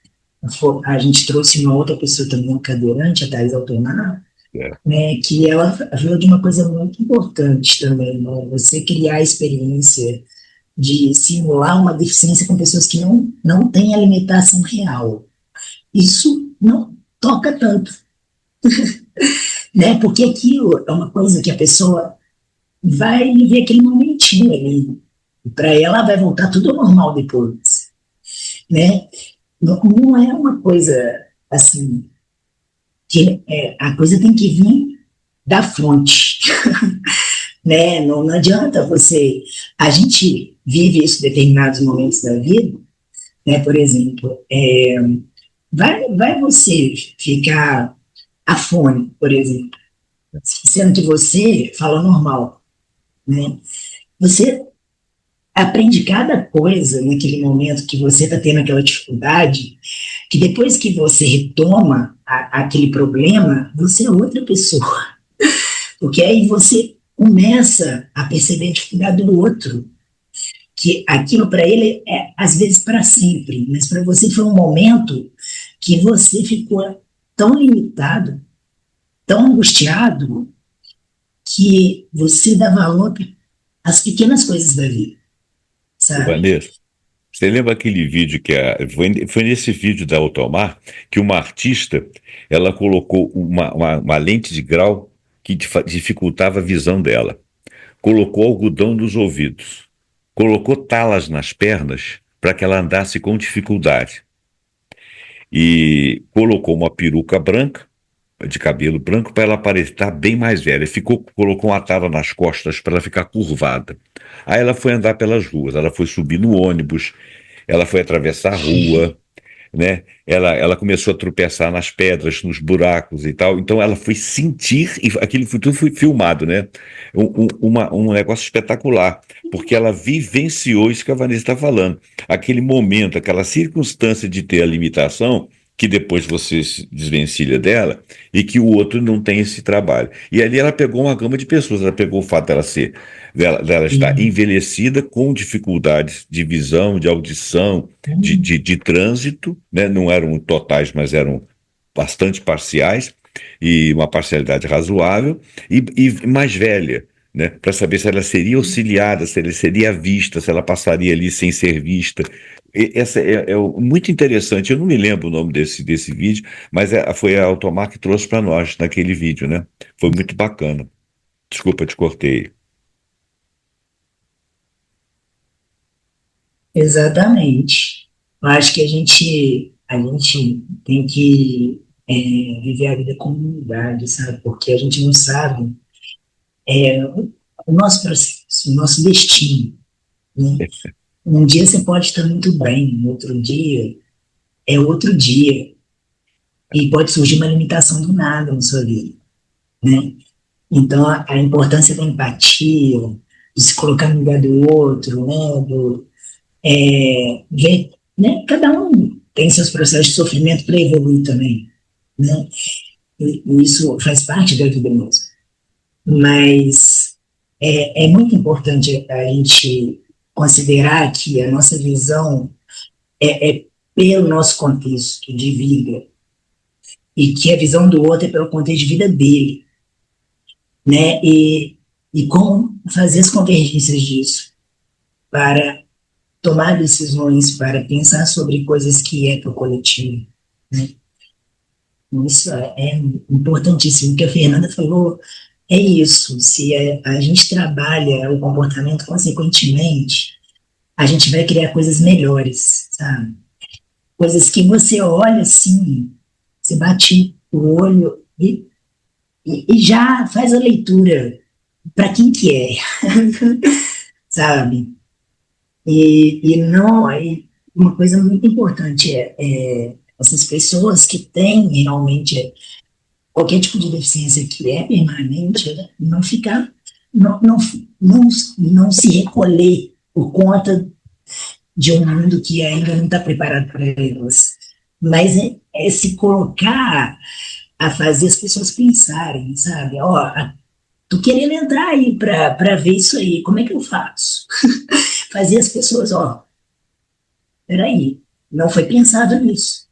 A gente trouxe uma outra pessoa também, uma cadeirante, a Thais Altonar, é. né, que ela falou de uma coisa muito importante também, né, você criar a experiência de simular uma deficiência com pessoas que não têm a limitação real. Isso não toca tanto, né, porque aquilo é uma coisa que a pessoa vai viver aquele momentinho ali, e para ela vai voltar tudo ao normal depois, né, não é uma coisa assim, que a coisa tem que vir da fonte, né? Não adianta você. A gente vive isso em determinados momentos da vida, né? Por exemplo, vai você ficar afônico, por exemplo, sendo que você fala normal, né? Você aprende cada coisa naquele momento que você está tendo aquela dificuldade, que depois que você retoma aquele problema, você é outra pessoa. Porque aí você começa a perceber a dificuldade do outro, que aquilo para ele é às vezes para sempre, mas para você foi um momento que você ficou tão limitado, tão angustiado, que você dá valor às pequenas coisas da vida, sabe? Vanessa, você lembra aquele vídeo foi nesse vídeo da Automar que uma artista ela colocou uma lente de grau que dificultava a visão dela, colocou algodão nos ouvidos, colocou talas nas pernas para que ela andasse com dificuldade e colocou uma peruca branca de cabelo branco para ela parecer estar bem mais velha. Colocou uma tala nas costas para ela ficar curvada. Aí ela foi andar pelas ruas, ela foi subir no ônibus, ela foi atravessar a rua, né? Ela começou a tropeçar nas pedras, nos buracos e tal. Então ela foi sentir, e aquilo tudo foi filmado, né? Um negócio espetacular, porque ela vivenciou isso que a Vanessa está falando. Aquele momento, aquela circunstância de ter a limitação, que depois você se desvencilha dela, e que o outro não tem esse trabalho. E ali ela pegou uma gama de pessoas, ela pegou o fato dela estar envelhecida com dificuldades de visão, de audição, de trânsito, né? Não eram totais, mas eram bastante parciais, e uma parcialidade razoável, e mais velha, né? Para saber se ela seria auxiliada, se ela seria vista, se ela passaria ali sem ser vista. Essa muito interessante. Eu não me lembro o nome desse vídeo, mas foi a Automar que trouxe para nós naquele vídeo, né? Foi muito bacana. Desculpa, te cortei. Exatamente. Eu acho que a gente tem que viver a vida com humildade, sabe? Porque a gente não sabe o nosso processo, o nosso destino, né? Um dia você pode estar muito bem, no outro dia é outro dia, e pode surgir uma limitação do nada na sua vida, né? Então, a importância da empatia, de se colocar no lugar do outro, né? Ver, né? Cada um tem seus processos de sofrimento para evoluir também, né? E isso faz parte da vida mesmo. Mas é muito importante a gente considerar que a nossa visão é pelo nosso contexto de vida e que a visão do outro é pelo contexto de vida dele, né? E como fazer as convergências disso para tomar decisões, para pensar sobre coisas que é para o coletivo, né? Isso é importantíssimo. O que a Fernanda falou é isso. Se a gente trabalha o comportamento consequentemente, a gente vai criar coisas melhores, sabe? Coisas que você olha assim, você bate o olho e já faz a leitura para quem que é, sabe? E não, uma coisa muito importante é essas pessoas que têm realmente qualquer tipo de deficiência que é permanente, né, não ficar, não se recolher por conta de um mundo que ainda não está preparado para elas, mas é se colocar a fazer as pessoas pensarem, sabe? Ó, tô querendo entrar aí para ver isso aí, como é que eu faço? Fazer as pessoas, ó, peraí, não foi pensado nisso,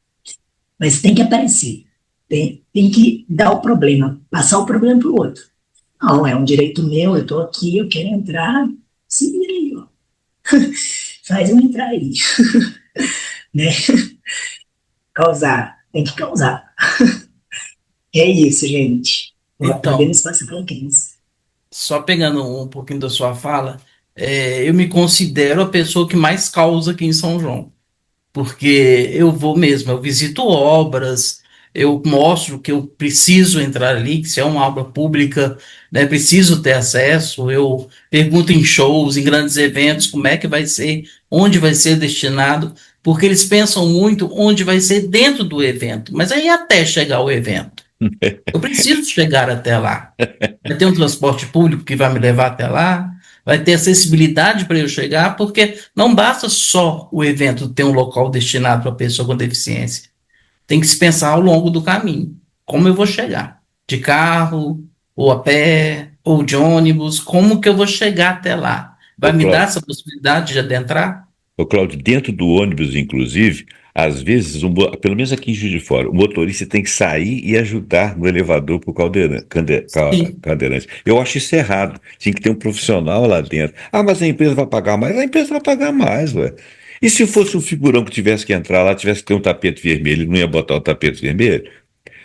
mas tem que aparecer, tem que dar o problema, passar o problema para o outro. Não, é um direito meu, eu estou aqui, eu quero entrar, se vira aí, ó. Faz eu entrar aí, né? Causar, tem que causar. É isso, gente. Dando Então, espaço para quem? só pegando um pouquinho da sua fala, eu me considero a pessoa que mais causa aqui em São João. Porque eu vou mesmo, eu visito obras, eu mostro que eu preciso entrar ali, que se é uma obra pública, né, preciso ter acesso, eu pergunto em shows, em grandes eventos, como é que vai ser, onde vai ser destinado, porque eles pensam muito onde vai ser dentro do evento, mas aí até chegar ao evento. Eu preciso chegar até lá. Vai ter um transporte público que vai me levar até lá, vai ter acessibilidade para eu chegar, porque não basta só o evento ter um local destinado para pessoa com deficiência. Tem que se pensar ao longo do caminho. Como eu vou chegar? De carro, ou a pé, ou de ônibus? Como que eu vou chegar até lá? Vai Ô, me dar Cláudio, essa possibilidade de adentrar? Ô, Cláudio, dentro do ônibus, inclusive, às vezes, pelo menos aqui em Juiz de Fora, o motorista tem que sair e ajudar no elevador para o Sim, cadeirante. Eu acho isso errado. Tinha que ter um profissional lá dentro. Ah, mas a empresa vai pagar mais? A empresa vai pagar mais, ué. E se fosse um figurão que tivesse que entrar lá, tivesse que ter um tapete vermelho, ele não ia botar o tapete vermelho?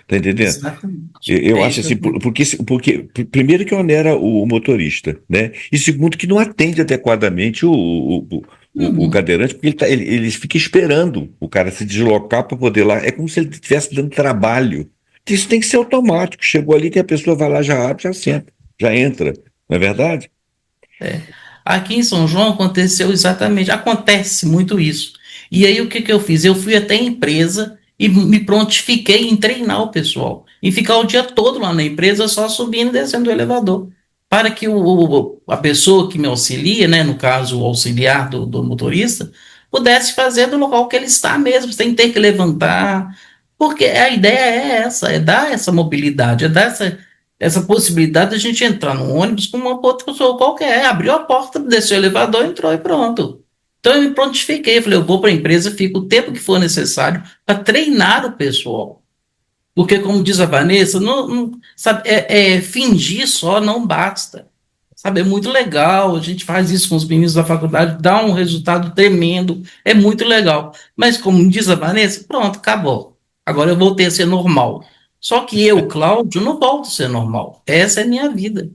Tá entendendo? exatamente. Eu É acho isso que eu assim, tô... primeiro que onera o motorista, né? E segundo que não atende adequadamente o Uhum. cadeirante, porque ele fica esperando o cara se deslocar para poder lá. É como se ele estivesse dando trabalho. Isso tem que ser automático. Chegou ali, tem a pessoa vai lá, já abre, já senta, já entra. Não é verdade? Aqui em São João aconteceu exatamente, acontece muito isso. E aí o que que eu fiz? Eu fui até a empresa e me prontifiquei em treinar o pessoal, em ficar o dia todo lá na empresa só subindo e descendo o elevador, para que a pessoa que me auxilia, né, no caso o auxiliar do motorista, pudesse fazer do local que ele está mesmo, sem ter que levantar, porque a ideia é essa, é dar essa mobilidade, é dar essa possibilidade de a gente entrar num ônibus com uma outra pessoa qualquer. Abriu a porta, desceu o elevador, entrou e pronto. Então eu me prontifiquei, falei, eu vou para a empresa, fico o tempo que for necessário para treinar o pessoal. Porque, como diz a Vanessa, sabe, fingir só não basta. Sabe, é muito legal, a gente faz isso com os meninos da faculdade, dá um resultado tremendo, é muito legal. Mas, como diz a Vanessa, pronto, acabou. Agora eu voltei a ser normal. Só que eu, Cláudio, não volto a ser normal. Essa é a minha vida.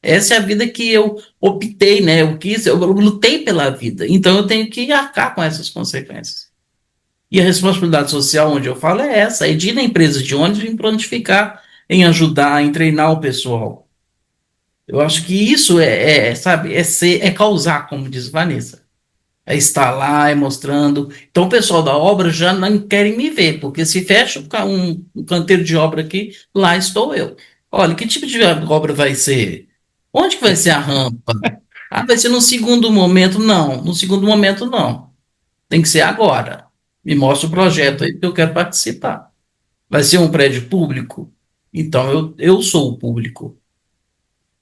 Essa é a vida que eu optei, né? Eu quis, eu lutei pela vida. Então eu tenho que arcar com essas consequências. E a responsabilidade social, onde eu falo, é essa: é de ir na empresa de ônibus e me prontificar em ajudar, em treinar o pessoal. Eu acho que isso sabe, é causar, como diz Vanessa. É estar lá, é mostrando. Então, o pessoal da obra já não querem me ver, porque se fecha um canteiro de obra aqui, lá estou eu. Olha, que tipo de obra vai ser? Onde que vai ser a rampa? Ah, vai ser no segundo momento? Não, no segundo momento não. Tem que ser agora. Me mostra o projeto aí que eu quero participar. Vai ser um prédio público? Então, eu sou o público.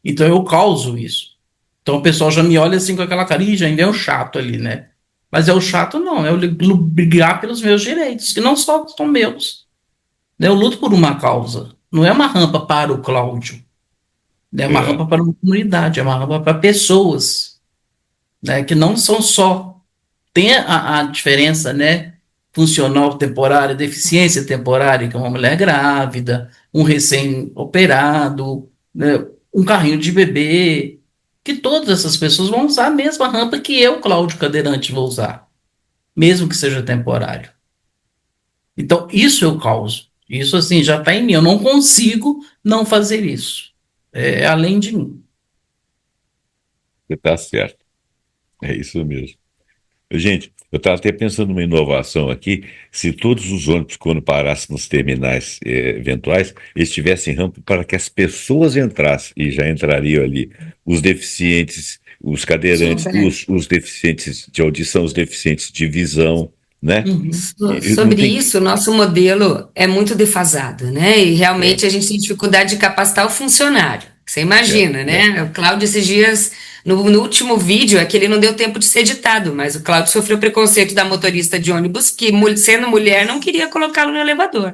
Então eu causo isso. Então o pessoal já me olha assim com aquela cara, e já ainda é um chato ali, né? Mas é o chato, não, é o brigar pelos meus direitos, que não só são meus. Né? Eu luto por uma causa. Não é uma rampa para o Cláudio. Né? É uma É, rampa para uma comunidade, é uma rampa para pessoas, né? Que não são só. Tem a diferença, né? Funcional temporária, deficiência temporária, que é uma mulher grávida, um recém-operado, né? Um carrinho de bebê, que todas essas pessoas vão usar a mesma rampa que eu, Cláudio Cadeirante, vou usar, mesmo que seja temporário. Então, isso eu causo. Isso, assim, já está em mim. Eu não consigo não fazer isso. É além de mim. você está certo. É isso mesmo. Gente, eu estava até pensando numa inovação aqui. Se todos os ônibus, quando parassem nos terminais eventuais, eles tivessem rampa para que as pessoas entrassem e já entrariam ali. Os deficientes, os cadeirantes, Super. os deficientes de audição, os deficientes de visão, né? Uhum. Não Sobre tem. isso, o nosso modelo é muito defasado, né? E É, realmente a gente tem dificuldade de capacitar o funcionário. Você é, imagina, é, né? O Cláudio, esses dias, no último vídeo, é que ele não deu tempo de ser editado, mas o Cláudio sofreu preconceito da motorista de ônibus que, sendo mulher, não queria colocá-lo no elevador.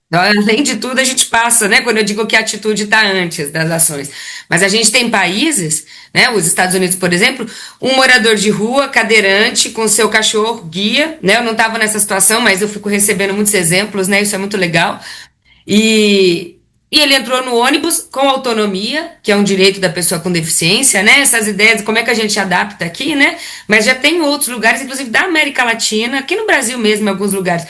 Então, além de tudo, a gente passa, né? Quando eu digo que a atitude está antes das ações. Mas a gente tem países, né? Os Estados Unidos, por exemplo, um morador de rua, cadeirante, com seu cachorro, guia, né? Eu não estava nessa situação, mas eu fico recebendo muitos exemplos, né? Isso é muito legal. E ele entrou no ônibus com autonomia, que é um direito da pessoa com deficiência, né? Essas ideias, como é que a gente adapta aqui, né? Mas já tem outros lugares, inclusive da América Latina, aqui no Brasil mesmo, em alguns lugares,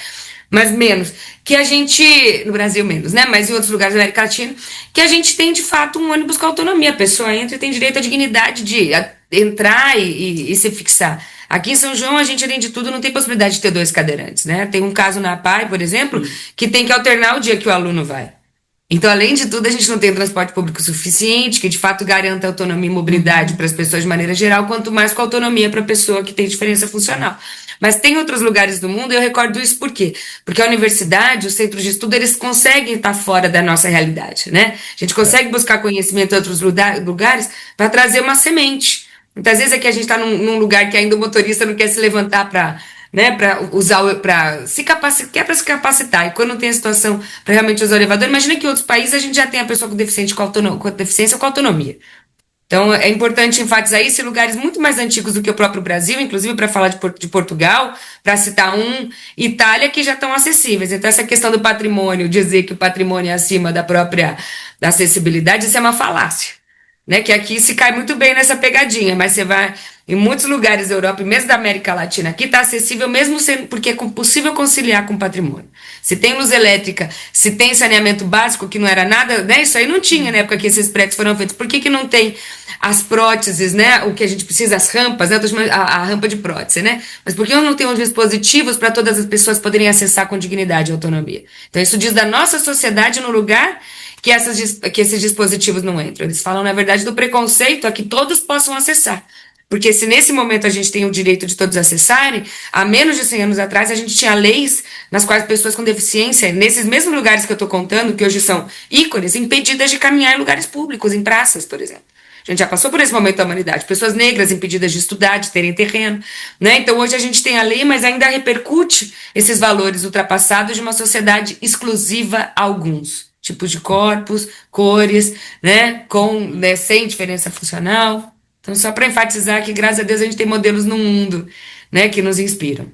mas menos, que a gente, no Brasil menos, né? Mas em outros lugares da América Latina, que a gente tem de fato um ônibus com autonomia. A pessoa entra e tem direito à dignidade de entrar e se fixar. Aqui em São João, a gente, além de tudo, não tem possibilidade de ter dois cadeirantes, né? Tem um caso na APAE, por exemplo, que tem que alternar o dia que o aluno vai. Então, além de tudo, a gente não tem transporte público suficiente, que de fato garanta autonomia e mobilidade para as pessoas de maneira geral, quanto mais com autonomia para a pessoa que tem diferença funcional. Mas tem outros lugares do mundo, e eu recordo isso por quê? Porque a universidade, os centros de estudo, eles conseguem estar fora da nossa realidade, né? A gente consegue buscar conhecimento em outros lugares para trazer uma semente. Muitas vezes aqui a gente está num lugar que ainda o motorista não quer se levantar para, né, para usar, para se capacitar, quer para se capacitar. E quando não tem a situação para realmente usar o elevador, imagina que em outros países a gente já tem a pessoa com deficiência com deficiência com autonomia. Então é importante enfatizar isso em lugares muito mais antigos do que o próprio Brasil, inclusive para falar de Portugal, para citar um, Itália, que já estão acessíveis. Então essa questão do patrimônio, dizer que o patrimônio é acima da própria da acessibilidade, isso é uma falácia, né? Que aqui se cai muito bem nessa pegadinha, mas você vai em muitos lugares da Europa e mesmo da América Latina, aqui está acessível mesmo sendo, porque é possível conciliar com o patrimônio. Se tem luz elétrica, se tem saneamento básico, que não era nada, né? Isso aí não tinha na época que esses prédios foram feitos. Por que que não tem as próteses, né? O que a gente precisa, as rampas, né? A rampa de prótese, né? Mas por que não tem os dispositivos para todas as pessoas poderem acessar com dignidade e autonomia? Então isso diz da nossa sociedade no lugar que esses dispositivos não entram. Eles falam, na verdade, do preconceito a que todos possam acessar. Porque se nesse momento a gente tem o direito de todos acessarem, há menos de 100 anos atrás a gente tinha leis nas quais pessoas com deficiência, nesses mesmos lugares que eu estou contando, que hoje são ícones, impedidas de caminhar em lugares públicos, em praças, por exemplo. A gente já passou por esse momento da humanidade. Pessoas negras impedidas de estudar, de terem terreno, né? Então hoje a gente tem a lei, mas ainda repercute esses valores ultrapassados de uma sociedade exclusiva a alguns tipos de corpos, cores, né? Né, sem diferença funcional. Então, só para enfatizar que, graças a Deus, a gente tem modelos no mundo, né, que nos inspiram.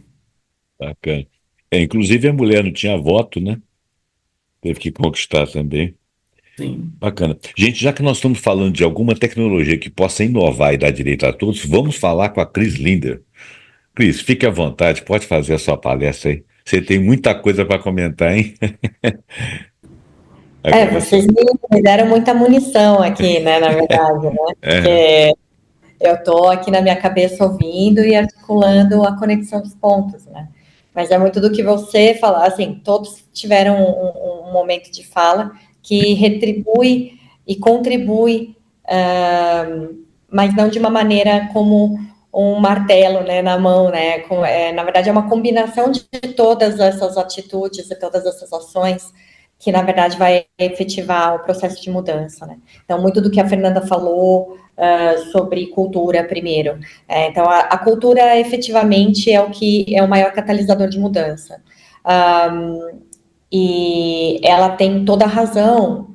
bacana. Inclusive a mulher não tinha voto, né? Teve que conquistar também. Sim. Bacana. Gente, já que nós estamos falando de alguma tecnologia que possa inovar e dar direito a todos, vamos falar com a Cris Linder. Cris, fique à vontade, pode fazer a sua palestra aí. Você tem muita coisa para comentar, hein? Vai Vocês começar. me deram muita munição aqui, né, na verdade, né? É, Porque eu estou aqui na minha cabeça ouvindo e articulando a conexão dos pontos, né? Mas é muito do que você fala, assim, todos tiveram um momento de fala que retribui e contribui, mas não de uma maneira como um martelo, né, na mão, né? Na verdade, é uma combinação de todas essas atitudes e todas essas ações que na verdade vai efetivar o processo de mudança, né? Então, muito do que a Fernanda falou sobre cultura primeiro. Então, a cultura efetivamente é o que é o maior catalisador de mudança. E ela tem toda a razão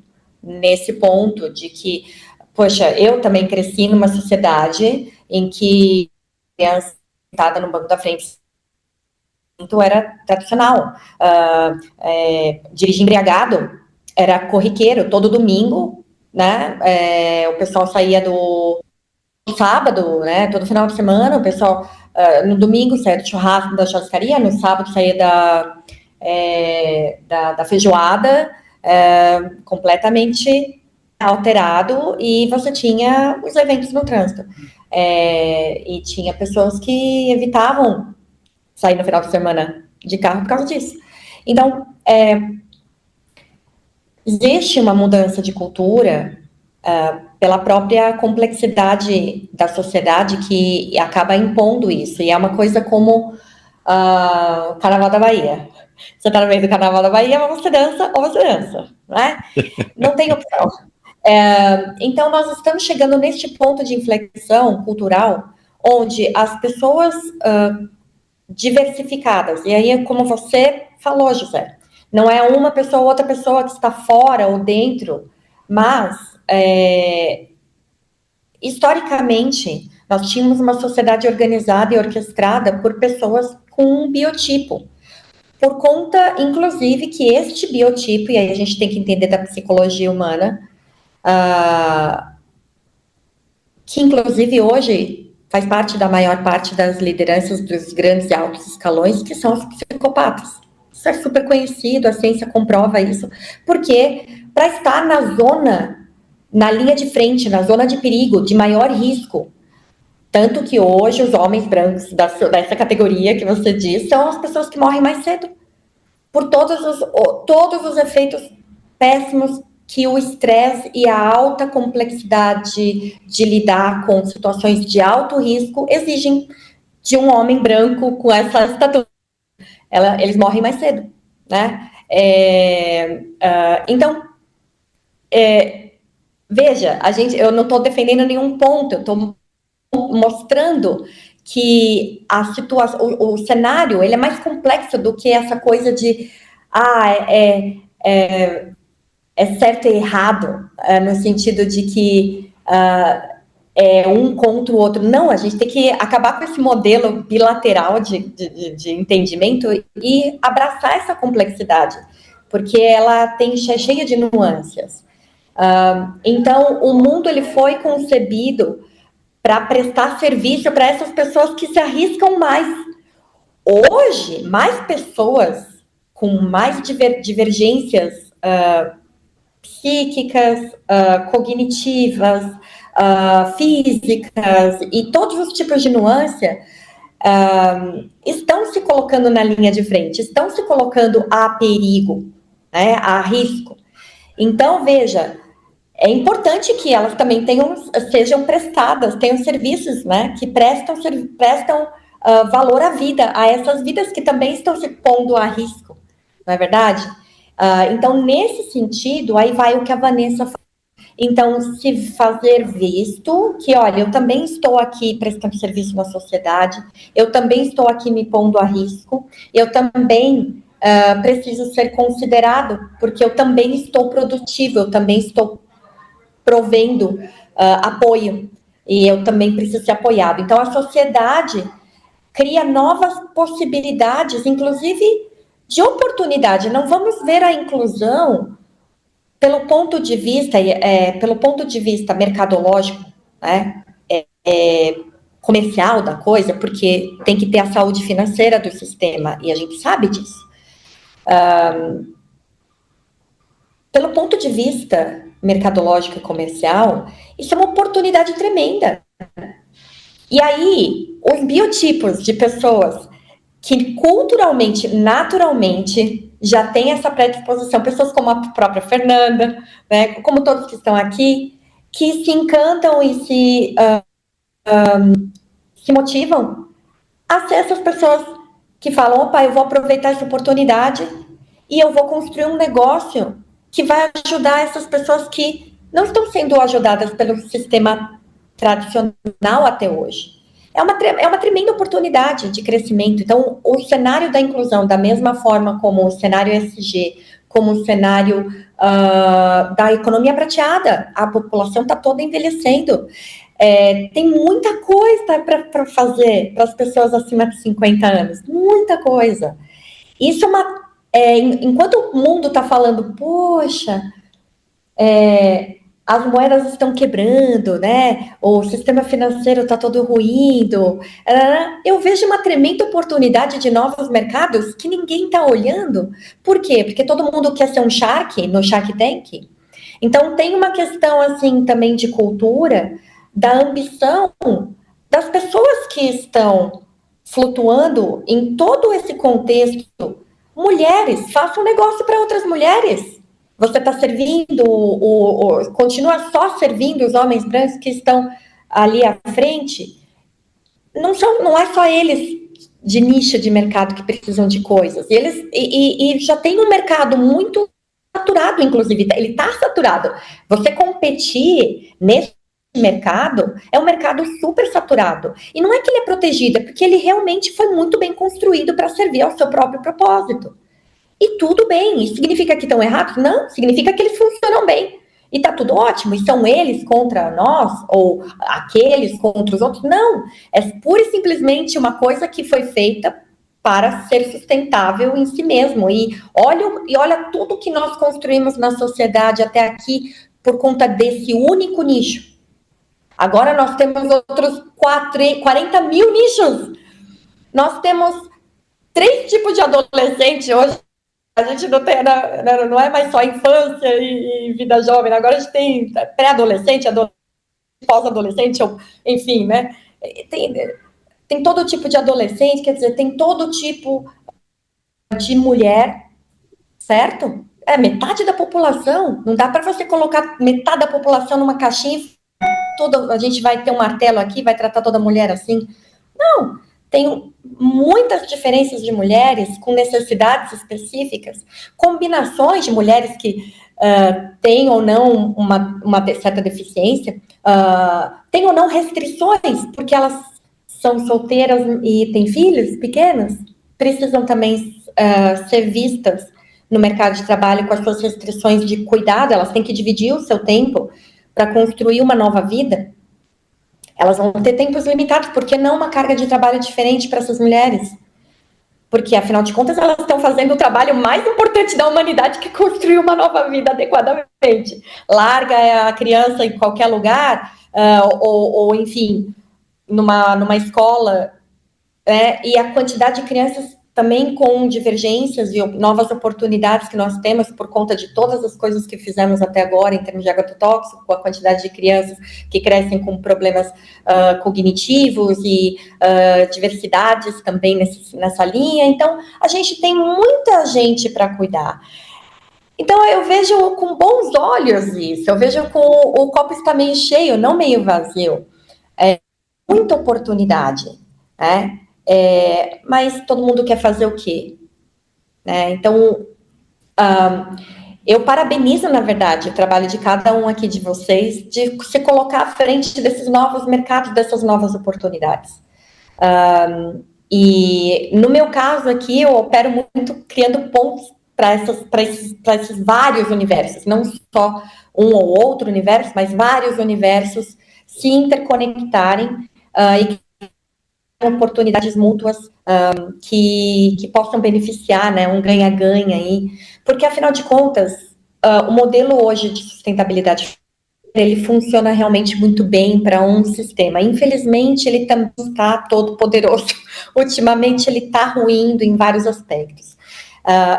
nesse ponto de que, poxa, eu também cresci numa sociedade em que criança sentada no banco da frente era tradicional. Dirigir embriagado era corriqueiro, todo domingo, né? O pessoal saía do sábado, né? Todo final de semana, o pessoal no domingo saía do churrasco da churrascaria, no sábado saía da feijoada, completamente alterado, e você tinha os eventos no trânsito. E tinha pessoas que evitavam sair no final de semana de carro por causa disso. Então, existe uma mudança de cultura pela própria complexidade da sociedade que acaba impondo isso. E é uma coisa como o Carnaval da Bahia. Você está no meio do Carnaval da Bahia, ou você dança, né? Não tem opção. Então, nós estamos chegando neste ponto de inflexão cultural, onde as pessoas diversificadas, e aí, como você falou, José, não é uma pessoa ou outra pessoa que está fora ou dentro, mas, historicamente, nós tínhamos uma sociedade organizada e orquestrada por pessoas com um biotipo, por conta, inclusive, que este biotipo, e aí a gente tem que entender da psicologia humana, que, inclusive, hoje faz parte da maior parte das lideranças dos grandes e altos escalões, que são os psicopatas. Isso é super conhecido, a ciência comprova isso, porque para estar na linha de frente, na zona de perigo, de maior risco, tanto que hoje os homens brancos dessa categoria que você diz são as pessoas que morrem mais cedo, por todos os efeitos péssimos que o estresse e a alta complexidade de lidar com situações de alto risco exigem de um homem branco com essa estatura. Eles morrem mais cedo, né? Então, veja, eu não estou defendendo nenhum ponto, eu estou mostrando que o cenário ele é mais complexo do que essa coisa de certo e errado, no sentido de que um contra o outro. Não, a gente tem que acabar com esse modelo bilateral de entendimento e abraçar essa complexidade, porque ela é cheia de nuances. Então, o mundo ele foi concebido para prestar serviço para essas pessoas que se arriscam mais. Hoje, mais pessoas com mais divergências psíquicas, cognitivas, físicas e todos os tipos de nuance estão se colocando na linha de frente, estão se colocando a perigo, né, a risco. Então, veja, é importante que elas também sejam prestadas, tenham serviços, né, que prestam valor à vida, a essas vidas que também estão se pondo a risco, não é verdade? Então, nesse sentido, aí vai o que a Vanessa falou. Então, se fazer visto que, olha, eu também estou aqui prestando serviço na sociedade, eu também estou aqui me pondo a risco, eu também preciso ser considerado, porque eu também estou produtivo, eu também estou provendo apoio, e eu também preciso ser apoiado. Então, a sociedade cria novas possibilidades, inclusive de oportunidade. Não vamos ver a inclusão pelo ponto de vista mercadológico, né, comercial da coisa, porque tem que ter a saúde financeira do sistema, e a gente sabe disso. Pelo ponto de vista mercadológico e comercial, isso é uma oportunidade tremenda. E aí, os biotipos de pessoas que culturalmente, naturalmente, já têm essa predisposição, pessoas como a própria Fernanda, né, como todos que estão aqui, que se encantam e se motivam a ser essas pessoas que falam, opa, eu vou aproveitar essa oportunidade e eu vou construir um negócio que vai ajudar essas pessoas que não estão sendo ajudadas pelo sistema tradicional até hoje. É uma tremenda oportunidade de crescimento. Então, o cenário da inclusão, da mesma forma como o cenário ESG, como o cenário da economia prateada, a população está toda envelhecendo. Tem muita coisa para fazer para as pessoas acima de 50 anos. Muita coisa. Isso é uma... enquanto o mundo está falando, poxa, as moedas estão quebrando, né? O sistema financeiro está todo ruindo. Eu vejo uma tremenda oportunidade de novos mercados que ninguém está olhando. Por quê? Porque todo mundo quer ser um shark no Shark Tank. Então, tem uma questão, assim, também de cultura, da ambição das pessoas que estão flutuando em todo esse contexto. Mulheres, façam negócio para outras mulheres. Você está servindo, continua só servindo os homens brancos que estão ali à frente. Não é só eles de nicho de mercado que precisam de coisas. E já tem um mercado muito saturado, inclusive. Ele está saturado. Você competir nesse mercado é um mercado super saturado. E não é que ele é protegido, é porque ele realmente foi muito bem construído para servir ao seu próprio propósito. E tudo bem. Isso significa que estão errados? Não, significa que eles funcionam bem. E tá tudo ótimo. E são eles contra nós? Ou aqueles contra os outros? Não. É pura e simplesmente uma coisa que foi feita para ser sustentável em si mesmo. E olha tudo que nós construímos na sociedade até aqui por conta desse único nicho. Agora nós temos outros 40 mil nichos. Nós temos 3 tipos de adolescente hoje. A gente não é mais só infância e vida jovem. Agora a gente tem pré-adolescente, pós-adolescente, enfim, né? Tem todo tipo de adolescente, quer dizer, tem todo tipo de mulher, certo? Metade da população. Não dá para você colocar metade da população numa caixinha e a gente vai ter um martelo aqui, vai tratar toda mulher assim. Não. Tem muitas diferenças de mulheres com necessidades específicas, combinações de mulheres que têm ou não uma certa deficiência, têm ou não restrições, porque elas são solteiras e têm filhos pequenos, precisam também ser vistas no mercado de trabalho com as suas restrições de cuidado, elas têm que dividir o seu tempo para construir uma nova vida. Elas vão ter tempos limitados, porque não uma carga de trabalho diferente para essas mulheres? Porque, afinal de contas, elas estão fazendo o trabalho mais importante da humanidade, que é construir uma nova vida adequadamente. Larga a criança em qualquer lugar, ou enfim, numa escola, e a quantidade de crianças também com divergências e novas oportunidades que nós temos por conta de todas as coisas que fizemos até agora em termos de agrotóxico, com a quantidade de crianças que crescem com problemas cognitivos e diversidades também nessa linha. Então, a gente tem muita gente para cuidar. Então, eu vejo com bons olhos isso, eu vejo com o copo está meio cheio, não meio vazio. Muita oportunidade, né? Mas todo mundo quer fazer o quê? Então, eu parabenizo, na verdade, o trabalho de cada um aqui de vocês, de se colocar à frente desses novos mercados, dessas novas oportunidades. E, no meu caso aqui, eu opero muito criando pontos para esses vários universos, não só um ou outro universo, mas vários universos se interconectarem e oportunidades mútuas que possam beneficiar, né, um ganha-ganha aí, porque afinal de contas, o modelo hoje de sustentabilidade ele funciona realmente muito bem para um sistema. Infelizmente, ele também está todo poderoso. Ultimamente, ele está ruindo em vários aspectos.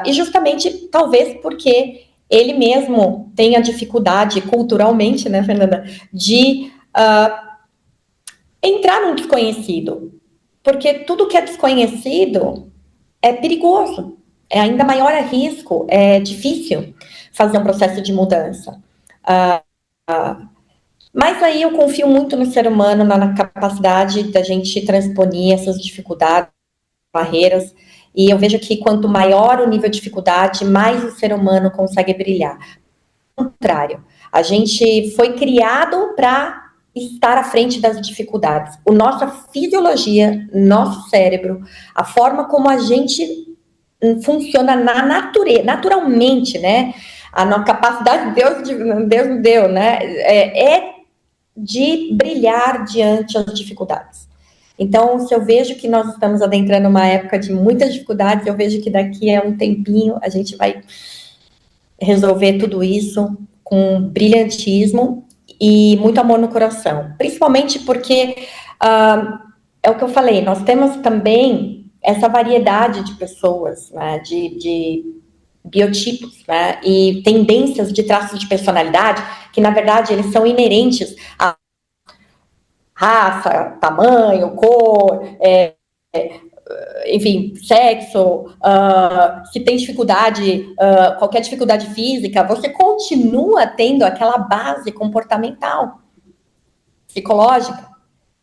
E justamente, talvez porque ele mesmo tem a dificuldade, culturalmente, né, Fernanda, de entrar num desconhecido. Porque tudo que é desconhecido é perigoso, é ainda maior a risco, é difícil fazer um processo de mudança. Mas aí eu confio muito no ser humano, na capacidade da gente transponer essas dificuldades, barreiras, E eu vejo que quanto maior o nível de dificuldade, mais o ser humano consegue brilhar. Ao contrário, a gente foi criado para estar à frente das dificuldades. Nossa fisiologia, nosso cérebro, a forma como a gente funciona na natureza, naturalmente, né? A nossa capacidade Deus nos deu, né? É de brilhar diante das dificuldades. Então, se eu vejo que nós estamos adentrando uma época de muitas dificuldades, eu vejo que daqui a um tempinho a gente vai resolver tudo isso com brilhantismo e muito amor no coração. Principalmente porque, é o que eu falei, nós temos também essa variedade de pessoas, né, de biotipos, né, e tendências de traços de personalidade, que na verdade eles são inerentes a raça, tamanho, cor, enfim, sexo, se tem dificuldade, qualquer dificuldade física, você continua tendo aquela base comportamental, psicológica,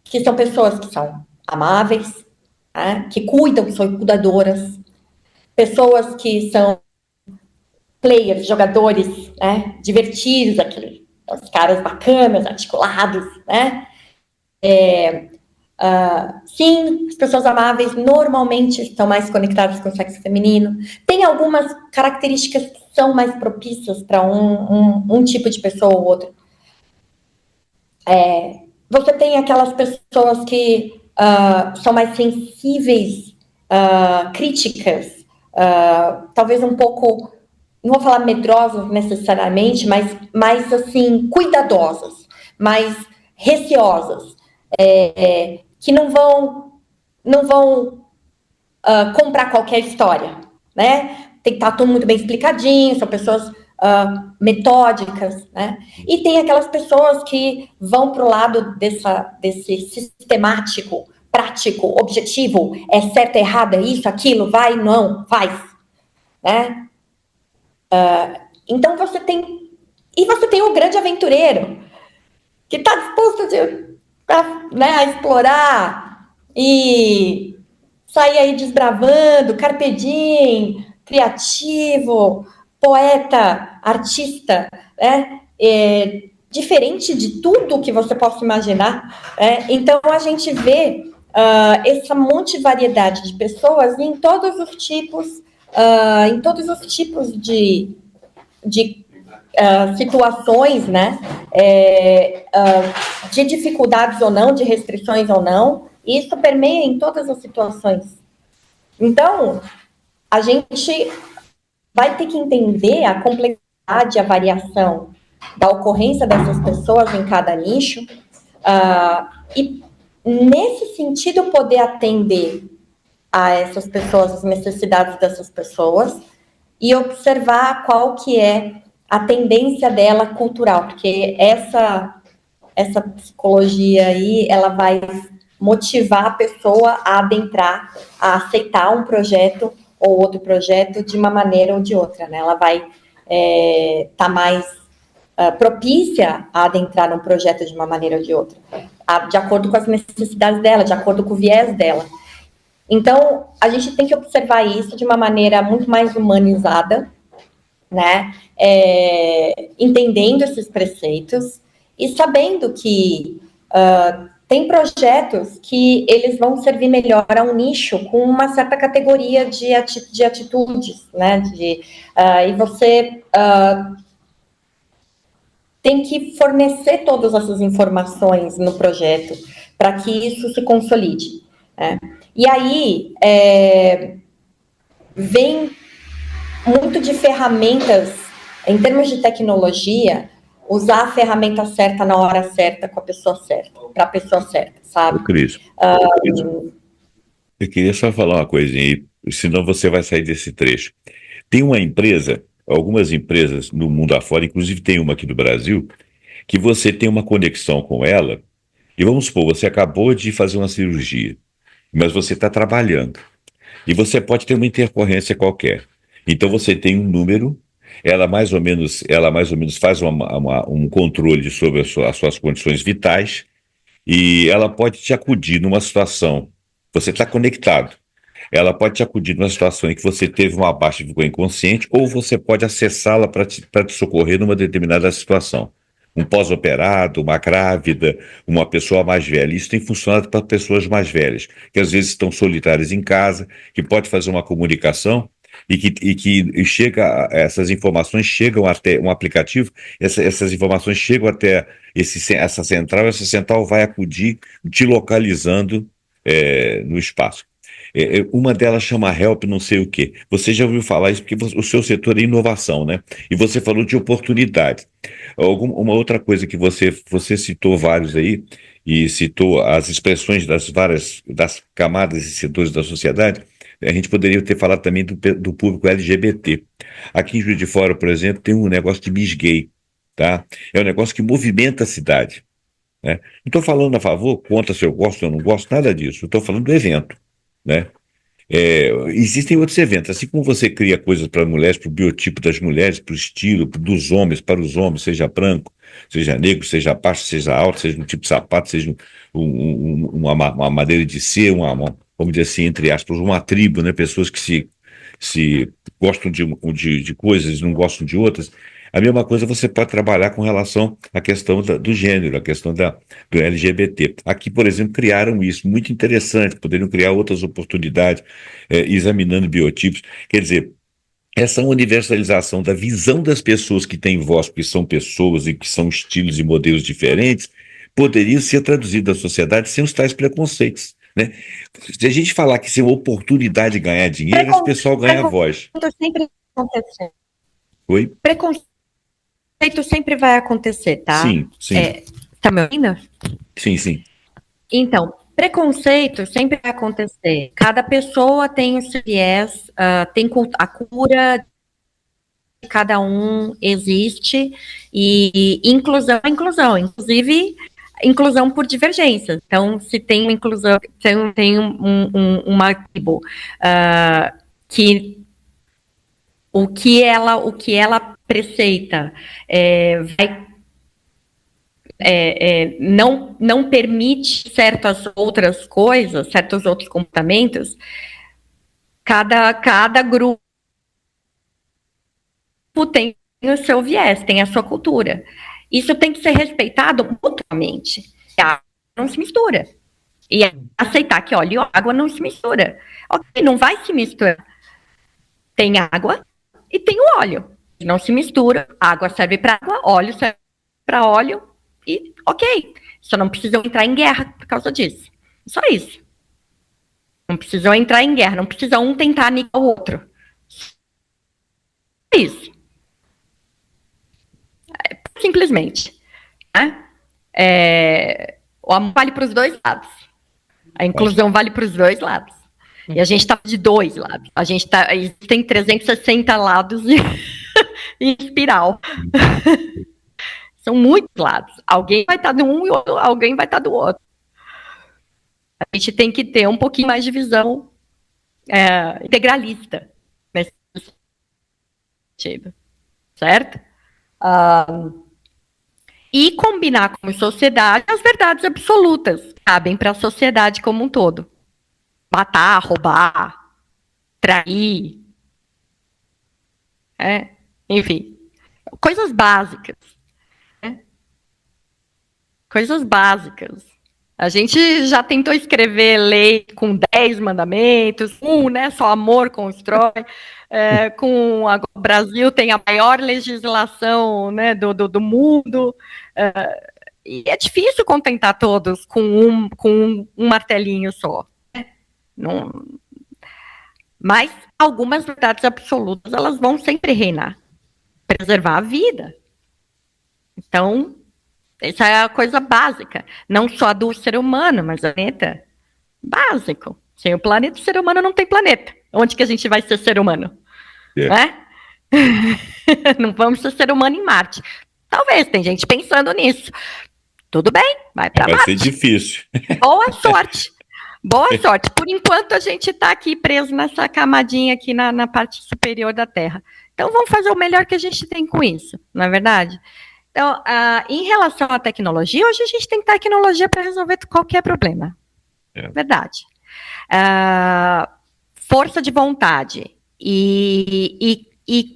que são pessoas que são amáveis, né, que cuidam, são cuidadoras, pessoas que são players, jogadores, né, divertidos, os caras bacanas, articulados, né, sim, as pessoas amáveis normalmente estão mais conectadas com o sexo feminino. Tem algumas características que são mais propícias para um tipo de pessoa ou outro. Você tem aquelas pessoas que são mais sensíveis, críticas, talvez um pouco, não vou falar medrosas necessariamente, mas mais assim, cuidadosas, mais receosas, que não vão comprar qualquer história, né? Tem que estar tudo muito bem explicadinho, são pessoas metódicas, né? E tem aquelas pessoas que vão para o lado desse sistemático, prático, objetivo, é certo, é errado, é isso, aquilo, vai, não, faz, né? Então você tem o grande aventureiro, que está disposto a explorar e sair aí desbravando, carpe diem, criativo, poeta, artista, né? Diferente de tudo que você possa imaginar. Então a gente vê essa multivariedade de pessoas em todos os tipos, de situações, né, de dificuldades ou não, de restrições ou não, e isso permeia em todas as situações. Então, a gente vai ter que entender a complexidade, a variação da ocorrência dessas pessoas em cada nicho, e, nesse sentido, poder atender a essas pessoas, as necessidades dessas pessoas, e observar qual que é a tendência dela cultural, porque essa psicologia aí, ela vai motivar a pessoa a adentrar, a aceitar um projeto ou outro projeto de uma maneira ou de outra, né? Ela vai estar mais propícia a adentrar num projeto de uma maneira ou de outra, de acordo com as necessidades dela, de acordo com o viés dela. Então, a gente tem que observar isso de uma maneira muito mais humanizada, né? Entendendo esses preceitos e sabendo que tem projetos que eles vão servir melhor a um nicho com uma certa categoria de atitudes, né? E você tem que fornecer todas essas informações no projeto para que isso se consolide, né? E aí vem muito de ferramentas, em termos de tecnologia, usar a ferramenta certa na hora certa, com a pessoa certa, para a pessoa certa, sabe? Cris, eu queria só falar uma coisinha aí, senão você vai sair desse trecho. Tem uma empresa, algumas empresas no mundo afora, inclusive tem uma aqui do Brasil, que você tem uma conexão com ela, e vamos supor, você acabou de fazer uma cirurgia, mas você está trabalhando, e você pode ter uma intercorrência qualquer. Então você tem um número, ela mais ou menos faz um controle sobre as suas condições vitais, e ela pode te acudir numa situação. Você está conectado. ela pode te acudir numa situação em que você teve uma baixa e ficou inconsciente, ou você pode acessá-la para te socorrer numa determinada situação. Um pós-operado, uma grávida, uma pessoa mais velha. Isso tem funcionado para pessoas mais velhas, que às vezes estão solitárias em casa, que pode fazer uma comunicação e chega, essas informações chegam até um aplicativo, essas informações chegam até essa central vai acudir te localizando no espaço. Uma delas chama Help não sei o quê. Você já ouviu falar isso porque o seu setor é inovação, né? E você falou de oportunidade. Uma outra coisa que você citou vários aí, e citou as expressões das camadas e setores da sociedade, a gente poderia ter falado também do público LGBT. Aqui em Juiz de Fora, por exemplo, tem um negócio de Miss Gay, tá? É um negócio que movimenta a cidade, né? Não estou falando a favor, contra se eu gosto ou não gosto, nada disso. Estou falando do evento, né? Existem outros eventos, assim como você cria coisas para mulheres, para o biotipo das mulheres, para o estilo dos homens, para os homens, seja branco, seja negro, seja baixo, seja alto, seja um tipo de sapato, seja uma maneira de ser, vamos dizer assim, entre aspas, uma tribo, né? Pessoas que se gostam de coisas e não gostam de outras. A mesma coisa você pode trabalhar com relação à questão do gênero, a questão do LGBT. Aqui, por exemplo, criaram isso, muito interessante, poderiam criar outras oportunidades, examinando biotipos. Quer dizer, essa universalização da visão das pessoas que têm voz, que são pessoas e que são estilos e modelos diferentes, poderia ser traduzida à sociedade sem os tais preconceitos, né? Se a gente falar que isso é uma oportunidade de ganhar dinheiro, esse pessoal ganha voz. Sempre acontecer. Oi? Preconceito sempre vai acontecer, tá? Sim, sim. Tá me ouvindo? Sim, sim. Então, preconceito sempre vai acontecer. Cada pessoa tem o seu viés, tem a cura de cada um existe, e inclusão é inclusão, inclusive inclusão por divergência. Então, se tem uma inclusão, tem uma tribo que o que ela preceita não permite certas outras coisas, certos outros comportamentos, cada grupo tem o seu viés, tem a sua cultura. Isso tem que ser respeitado mutuamente. A água não se mistura. E aceitar que óleo e água não se mistura. Ok, não vai se misturar. Tem água e tem o óleo. Não se mistura. Água serve para água, óleo serve para óleo. E ok. Só não precisam entrar em guerra por causa disso. Só isso. Não precisam entrar em guerra. Não precisa um tentar aniquilar o outro. Isso. Simplesmente. Né? O amor vale para os dois lados. A inclusão vale para os dois lados. E a gente está de dois lados. Tem 360 lados em espiral. São muitos lados. Alguém vai estar de um e alguém vai estar do outro. A gente tem que ter um pouquinho mais de visão integralista nesse sentido. Certo? E combinar como sociedade as verdades absolutas que cabem para a sociedade como um todo. Matar, roubar, trair, enfim, coisas básicas. Coisas básicas. A gente já tentou escrever lei com 10 mandamentos, só amor constrói. O Brasil tem a maior legislação, né, do mundo. E é difícil contentar todos com um martelinho só. Não... Mas algumas verdades absolutas, elas vão sempre reinar. Preservar a vida. Então, essa é a coisa básica. Não só do ser humano, mas o planeta. Básico. Sem o planeta, o ser humano não tem planeta. Onde que a gente vai ser ser humano? Não vamos ser ser humano em Marte. Talvez, tem gente pensando nisso. Tudo bem, vai para Marte. Vai ser difícil. Boa sorte. Boa sorte. Por enquanto, a gente está aqui preso nessa camadinha aqui na parte superior da Terra. Então, vamos fazer o melhor que a gente tem com isso, não é verdade? Então, em relação à tecnologia, hoje a gente tem tecnologia para resolver qualquer problema. Verdade. força de vontade e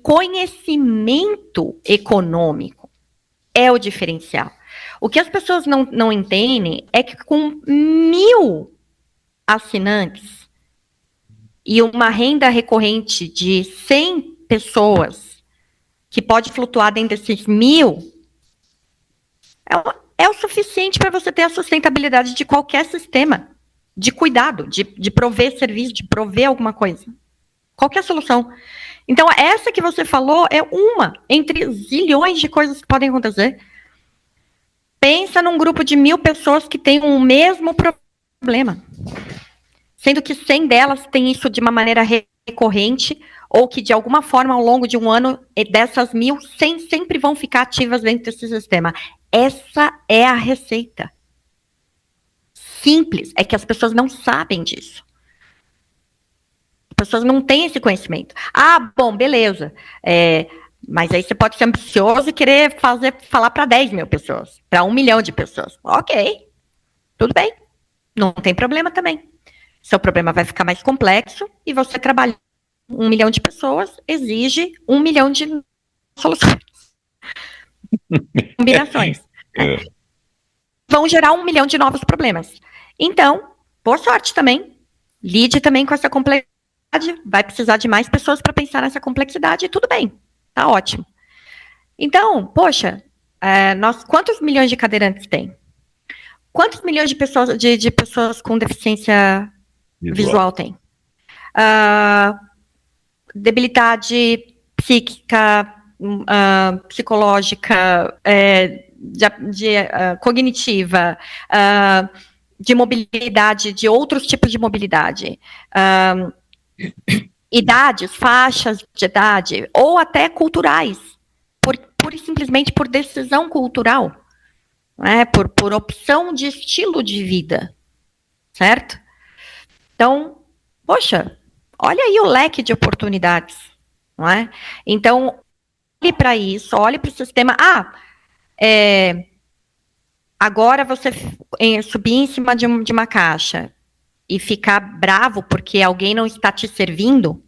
conhecimento econômico é o diferencial. O que as pessoas não entendem é que com 1.000 assinantes e uma renda recorrente de 100 pessoas, que pode flutuar dentro desses 1.000, é o suficiente para você ter a sustentabilidade de qualquer sistema de cuidado, de prover serviço, de prover alguma coisa. Qualquer solução. Então, essa que você falou é uma entre zilhões de coisas que podem acontecer. Pensa num grupo de 1.000 pessoas que têm o mesmo problema. Sendo que 100 delas têm isso de uma maneira recorrente, ou que de alguma forma, ao longo de um ano, dessas 1.000, 100 sempre vão ficar ativas dentro desse sistema. Essa é a receita. Simples, é que as pessoas não sabem disso. As pessoas não têm esse conhecimento. Ah, bom, beleza. Mas aí você pode ser ambicioso e querer falar para 10.000 pessoas, para 1 milhão de pessoas. Ok, tudo bem. Não tem problema também. Seu problema vai ficar mais complexo e você trabalhar 1 milhão de pessoas exige 1 milhão de soluções. Combinações. Vão gerar 1 milhão de novos problemas. Então, boa sorte também. Lide também com essa complexidade. Vai precisar de mais pessoas para pensar nessa complexidade e tudo bem. Tá ótimo. Então, poxa, quantos milhões de cadeirantes tem? Quantos milhões de pessoas com deficiência visual tem? Debilidade psíquica, psicológica, cognitiva, de mobilidade, de outros tipos de mobilidade, idades, faixas de idade, ou até culturais, pura e simplesmente por decisão cultural, né, por opção de estilo de vida, certo? Então, poxa, olha aí o leque de oportunidades, não é? Então, olhe para isso, olhe para o sistema. Agora você subir em cima de uma caixa e ficar bravo porque alguém não está te servindo,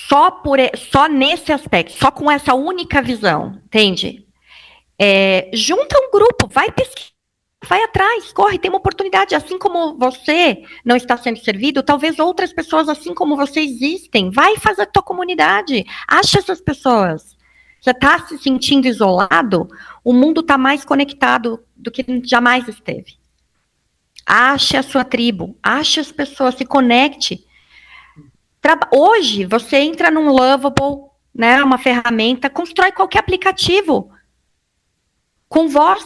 só nesse aspecto, só com essa única visão, entende? Junta um grupo, vai pesquisar, vai atrás, corre, tem uma oportunidade. Assim como você não está sendo servido, talvez outras pessoas, assim como você, existem. Vai fazer a tua comunidade, acha essas pessoas. Você está se sentindo isolado? O mundo está mais conectado do que jamais esteve. Ache a sua tribo, ache as pessoas, se conecte. Hoje, você entra num Lovable, né, uma ferramenta, constrói qualquer aplicativo com voz.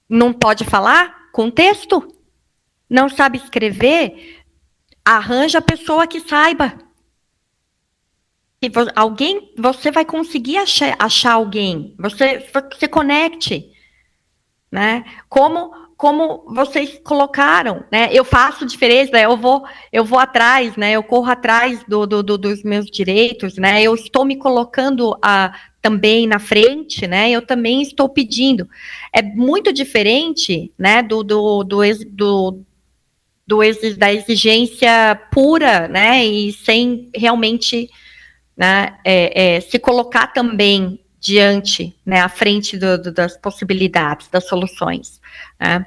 Não pode falar? Com texto? Não sabe escrever? Arranja a pessoa que saiba. Você vai conseguir achar alguém. Você conecte, né? Como vocês colocaram, né? Eu faço diferença, eu vou atrás, né? Eu corro atrás dos meus direitos, né? Eu estou me colocando também na frente, né? Eu também estou pedindo. É muito diferente, né? Da exigência pura, né? E sem realmente, né, se colocar também diante, né, à frente das possibilidades, das soluções, né?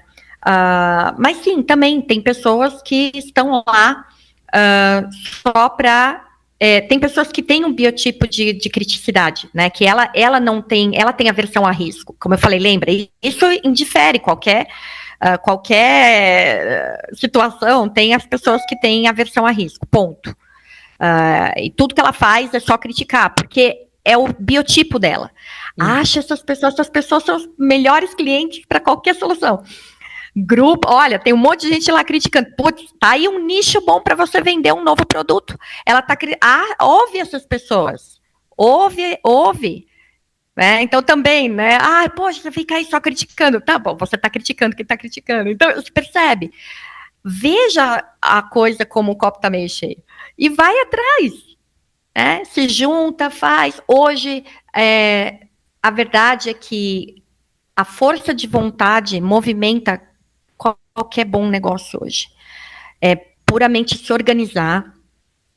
Mas sim, também tem pessoas que estão lá só para... tem pessoas que têm um biotipo de criticidade, né? Que ela não tem, ela tem aversão a risco, como eu falei, lembra? Isso indifere qualquer situação, tem as pessoas que têm aversão a risco, ponto. E tudo que ela faz é só criticar, porque é o biotipo dela. Acha essas pessoas são os melhores clientes para qualquer solução. Grupo, olha, tem um monte de gente lá criticando. Putz, tá aí um nicho bom para você vender um novo produto. Ela tá ouve essas pessoas. Ouve. Né? Então também, né? Poxa, você fica aí só criticando. Tá bom, você tá criticando quem tá criticando. Então, você percebe? Veja a coisa como o copo tá meio cheio. E vai atrás, né? Se junta, faz. Hoje, a verdade é que a força de vontade movimenta qualquer bom negócio hoje. É puramente se organizar,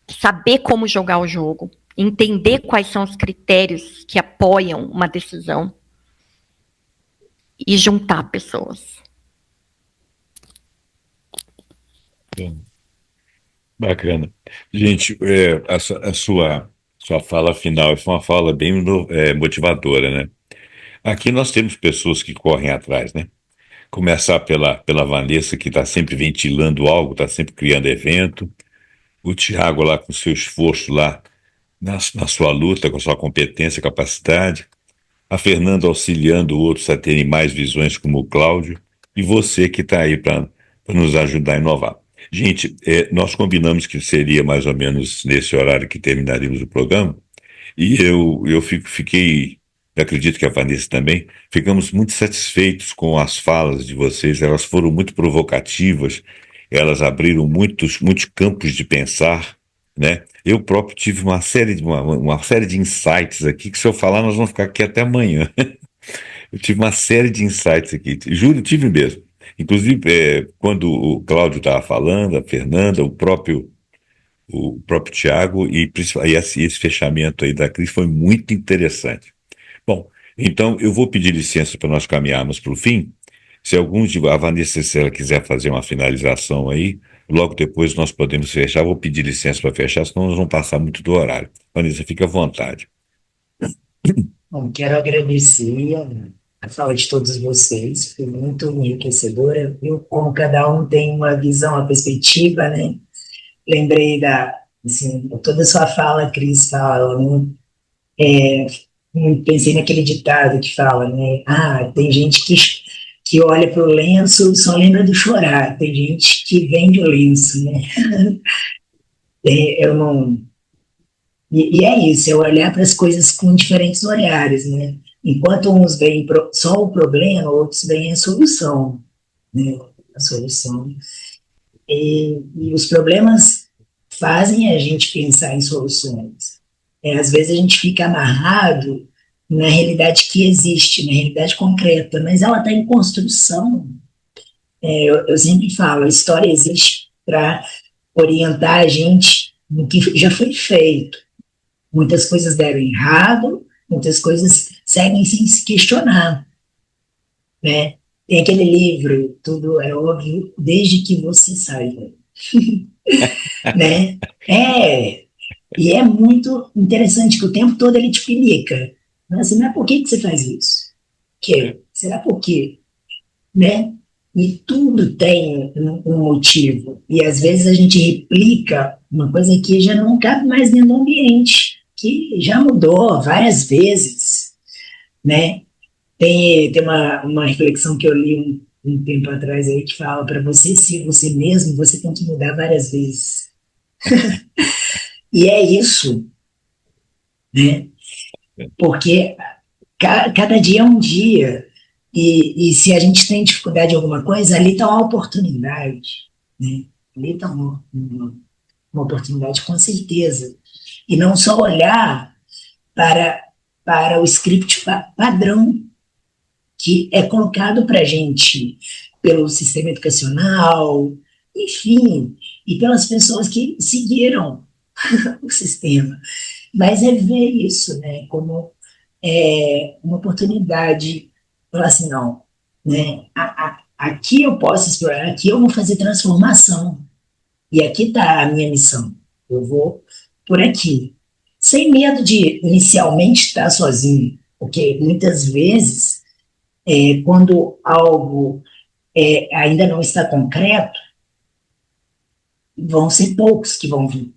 saber como jogar o jogo, entender quais são os critérios que apoiam uma decisão e juntar pessoas. Bacana. Gente, a sua fala final foi uma fala bem motivadora, né? Aqui nós temos pessoas que correm atrás, né? Começar pela Vanessa, que está sempre ventilando algo, está sempre criando evento. O Tiago lá com seu esforço lá na sua luta, com a sua competência, capacidade. A Fernanda auxiliando outros a terem mais visões como o Cláudio. E você que está aí para nos ajudar a inovar. Gente, nós combinamos que seria mais ou menos nesse horário que terminaríamos o programa. E fiquei, eu acredito que a Vanessa também, ficamos muito satisfeitos com as falas de vocês, elas foram muito provocativas, elas abriram muitos campos de pensar, né? Eu próprio tive uma série de insights aqui, que se eu falar nós vamos ficar aqui até amanhã. Eu tive uma série de insights aqui, juro, tive mesmo. Inclusive, quando o Cláudio estava falando, a Fernanda, o próprio Tiago e esse fechamento aí da Cris foi muito interessante. Bom, então eu vou pedir licença para nós caminharmos para o fim. Se a Vanessa, se ela quiser fazer uma finalização aí, logo depois nós podemos fechar. Vou pedir licença para fechar, senão nós vamos passar muito do horário. Vanessa, fica à vontade. Bom, quero agradecer a fala de todos vocês, foi muito enriquecedora, viu? Como cada um tem uma visão, uma perspectiva, né? Lembrei assim, toda a sua fala, Cris, fala, né? Pensei naquele ditado que fala, né? Tem gente que olha para o lenço e só lembra do chorar, tem gente que vende o lenço, né? Eu não... E é isso, é olhar para as coisas com diferentes olhares, né? Enquanto uns veem só o problema, outros veem a solução, né? A solução. E os problemas fazem a gente pensar em soluções. Às vezes a gente fica amarrado na realidade que existe, na realidade concreta, mas ela está em construção. Eu sempre falo, a história existe para orientar a gente no que já foi feito. Muitas coisas deram errado, muitas coisas seguem sem se questionar, né? Tem aquele livro, Tudo é Óbvio Desde que Você Saiba, né? E é muito interessante que o tempo todo ele te explica. Assim, mas por que você faz isso? Será por quê? Né? E tudo tem um motivo. E às vezes a gente replica uma coisa que já não cabe mais dentro do ambiente, que já mudou várias vezes, né? Tem uma reflexão que eu li um tempo atrás aí que fala para você ser você mesmo, você tem que mudar várias vezes. E é isso, né? Porque cada dia é um dia, e se a gente tem dificuldade em alguma coisa, ali está uma oportunidade, né? Ali está uma oportunidade com certeza. E não só olhar para o script padrão que é colocado para a gente pelo sistema educacional, enfim, e pelas pessoas que seguiram o sistema. Mas é ver isso, né, como uma oportunidade, falar assim, não, né, aqui eu posso explorar, aqui eu vou fazer transformação, e aqui está a minha missão, eu vou por aqui, sem medo de inicialmente estar sozinho, porque muitas vezes, quando algo ainda não está concreto, vão ser poucos que vão vir.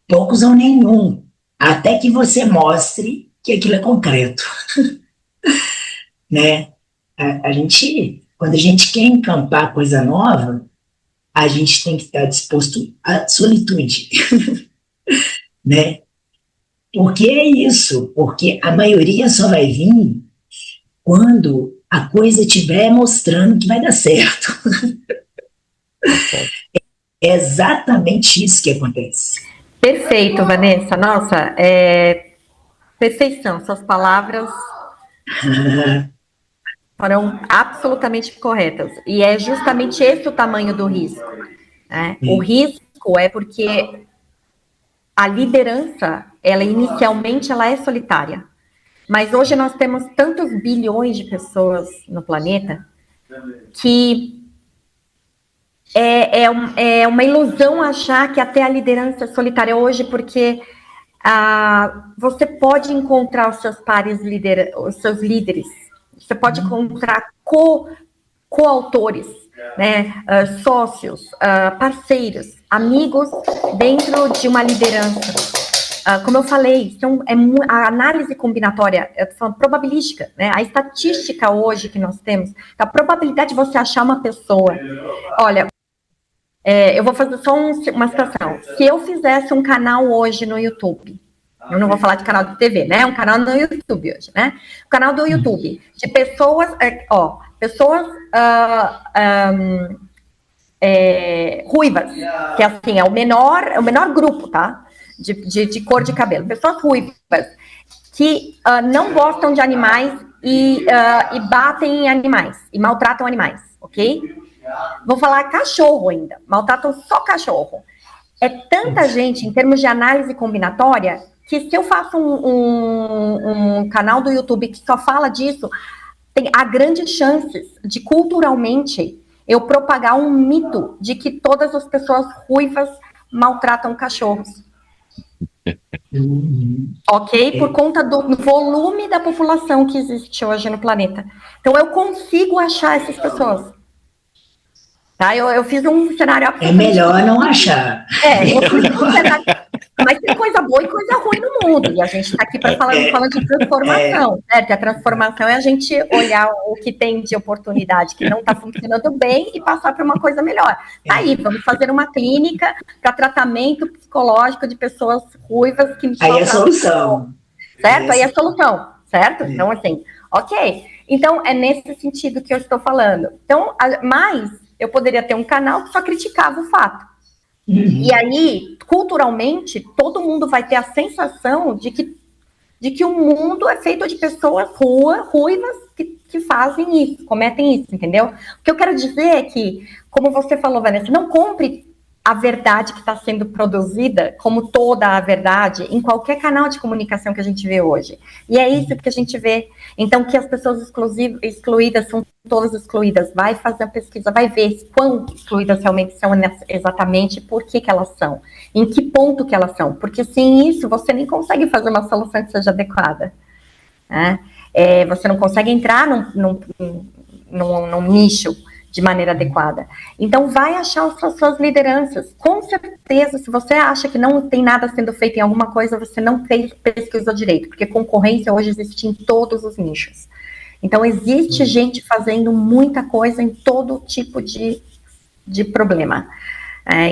Poucos ou nenhum, até que você mostre que aquilo é concreto. Né? Quando a gente quer encampar coisa nova, a gente tem que estar disposto à solitude. Né? Porque é isso, porque a maioria só vai vir quando a coisa estiver mostrando que vai dar certo. É exatamente isso que acontece. Perfeito, Vanessa. Nossa, perfeição. Suas palavras Foram absolutamente corretas. E é justamente esse o tamanho do risco, né? O risco é porque a liderança, ela inicialmente ela é solitária. Mas hoje nós temos tantos bilhões de pessoas no planeta que é uma ilusão achar que até a liderança é solitária hoje, porque você pode encontrar os seus pares, os seus líderes, você pode encontrar coautores, né, sócios, parceiros, amigos dentro de uma liderança. Como eu falei, a análise combinatória, eu tô falando probabilística, né? A estatística hoje que nós temos, a probabilidade de você achar uma pessoa. Olha, eu vou fazer só uma situação. Se eu fizesse um canal hoje no YouTube, eu não vou falar de canal de TV, né? É um canal no YouTube hoje, né? O canal do YouTube de pessoas, pessoas ruivas, que assim, é o menor grupo, tá? De cor de cabelo. Pessoas ruivas que não gostam de animais e batem em animais e maltratam animais, ok? Vou falar cachorro ainda, maltratam só cachorro. É tanta gente, em termos de análise combinatória, que se eu faço um canal do YouTube que só fala disso, há grandes chances de, culturalmente, eu propagar um mito de que todas as pessoas ruivas maltratam cachorros. Ok? Por conta do volume da população que existe hoje no planeta. Então, eu consigo achar essas pessoas. Tá? Eu fiz um cenário absolutamente... É melhor não achar. Eu fiz um cenário... Mas tem coisa boa e coisa ruim no mundo. E a gente está aqui para falar de transformação. Certo? A transformação é a gente olhar o que tem de oportunidade que não está funcionando bem e passar para uma coisa melhor. Aí, vamos fazer uma clínica para tratamento psicológico de pessoas ruivas que... Aí é a solução. Certo? Aí é a solução. Certo? Então, assim, ok. Então, é nesse sentido que eu estou falando. Então, mas eu poderia ter um canal que só criticava o fato. E aí, culturalmente, todo mundo vai ter a sensação de que o mundo é feito de pessoas ruivas que fazem isso, cometem isso, entendeu? O que eu quero dizer é que, como você falou, Vanessa, não compre a verdade que está sendo produzida como toda a verdade em qualquer canal de comunicação que a gente vê hoje. E é isso que a gente vê. Então, que as pessoas excluídas são todas excluídas. Vai fazer a pesquisa, vai ver quão excluídas realmente são exatamente, por que elas são, em que ponto que elas são. Porque sem isso, você nem consegue fazer uma solução que seja adequada. Né? Você não consegue entrar num nicho de maneira adequada. Então, vai achar as suas lideranças. Com certeza, se você acha que não tem nada sendo feito em alguma coisa, você não fez pesquisa direito, porque concorrência hoje existe em todos os nichos. Então, existe gente fazendo muita coisa em todo tipo de problema.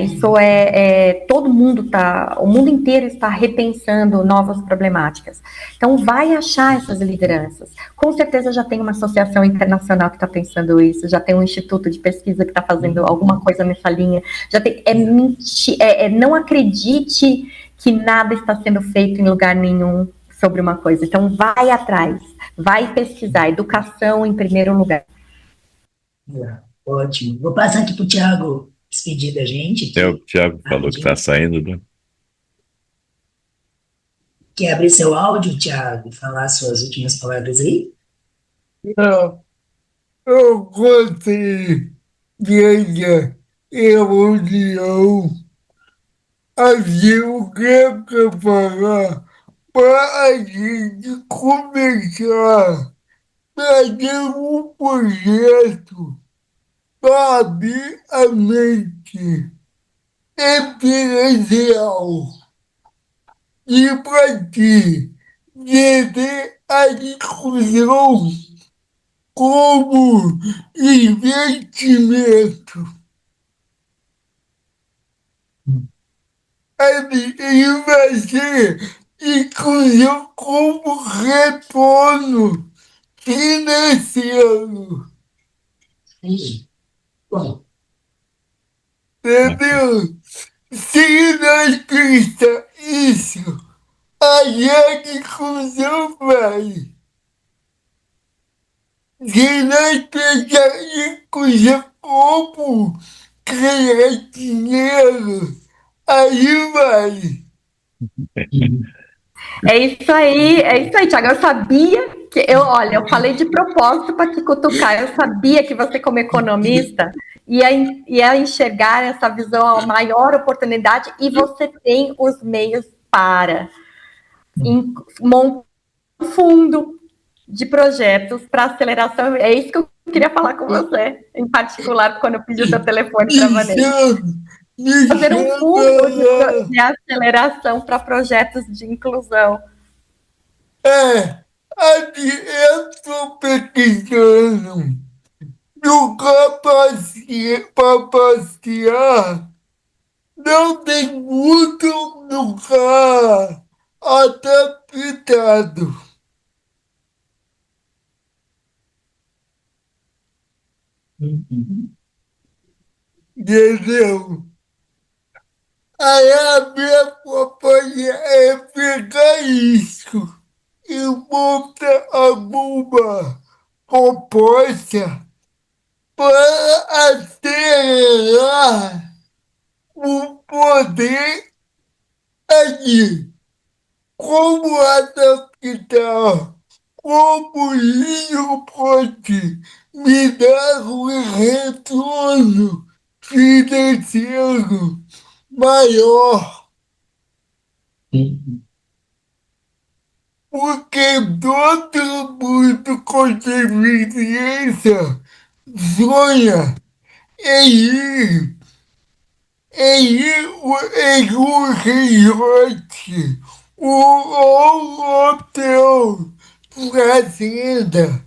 Isso todo mundo o mundo inteiro está repensando novas problemáticas. Então, vai achar essas lideranças. Com certeza já tem uma associação internacional que está pensando isso, já tem um instituto de pesquisa que está fazendo alguma coisa nessa linha. Já tem, não acredite que nada está sendo feito em lugar nenhum sobre uma coisa. Então, vai atrás, vai pesquisar. Educação em primeiro lugar. Ótimo. Vou passar aqui para o Thiago despedir da gente. O Thiago falou que está saindo, né? Quer abrir seu áudio, Thiago, falar suas últimas palavras aí? Não, eu gostei dessa reunião. Assim, eu quero falar para a gente começar a ter um projeto para abrir a mente empresarial e para ti ter a discussão como investimento. E vai ser inclusão como retorno financeiro. Bom. Entendeu? Se nós pensar isso, aí a discussão vai. Se nós pensar em coisa como ganhar dinheiro, aí vai. É isso aí, Thiago. Eu sabia que olha, eu falei de propósito para te cutucar. Eu sabia que você, como economista, ia enxergar essa visão, a maior oportunidade, e você tem os meios para montar um fundo de projetos para aceleração. É isso que eu queria falar com você, em particular, quando eu pedi o seu telefone para a Me Vanessa. chama, me Fazer um fundo chama. de aceleração para projetos de inclusão. É, aqui eu estou pesquisando no para passear. Não tem muito lugar adaptado, Uhum. entendeu? Aí a minha proposta é pegar isso e montar alguma proposta para acelerar o poder aqui. Como adaptar? Como isso pode me dar um retorno financeiro maior? Uhum. Porque todo mundo com deficiência sonha em ir, em um resort ou hotel fazenda,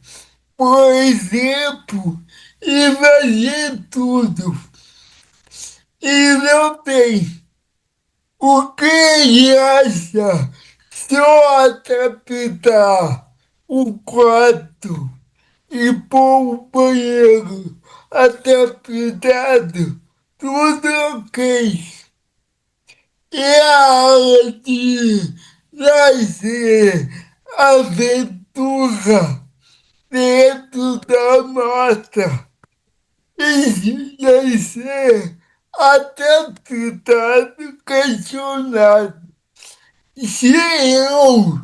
por exemplo, e fazer tudo. E não tem. O que ele acha? Só adaptar um quarto e pôr um banheiro adaptado, tudo ok. E a hora de trazer aventura dentro da mata, e ser adaptado, questionado. Se eu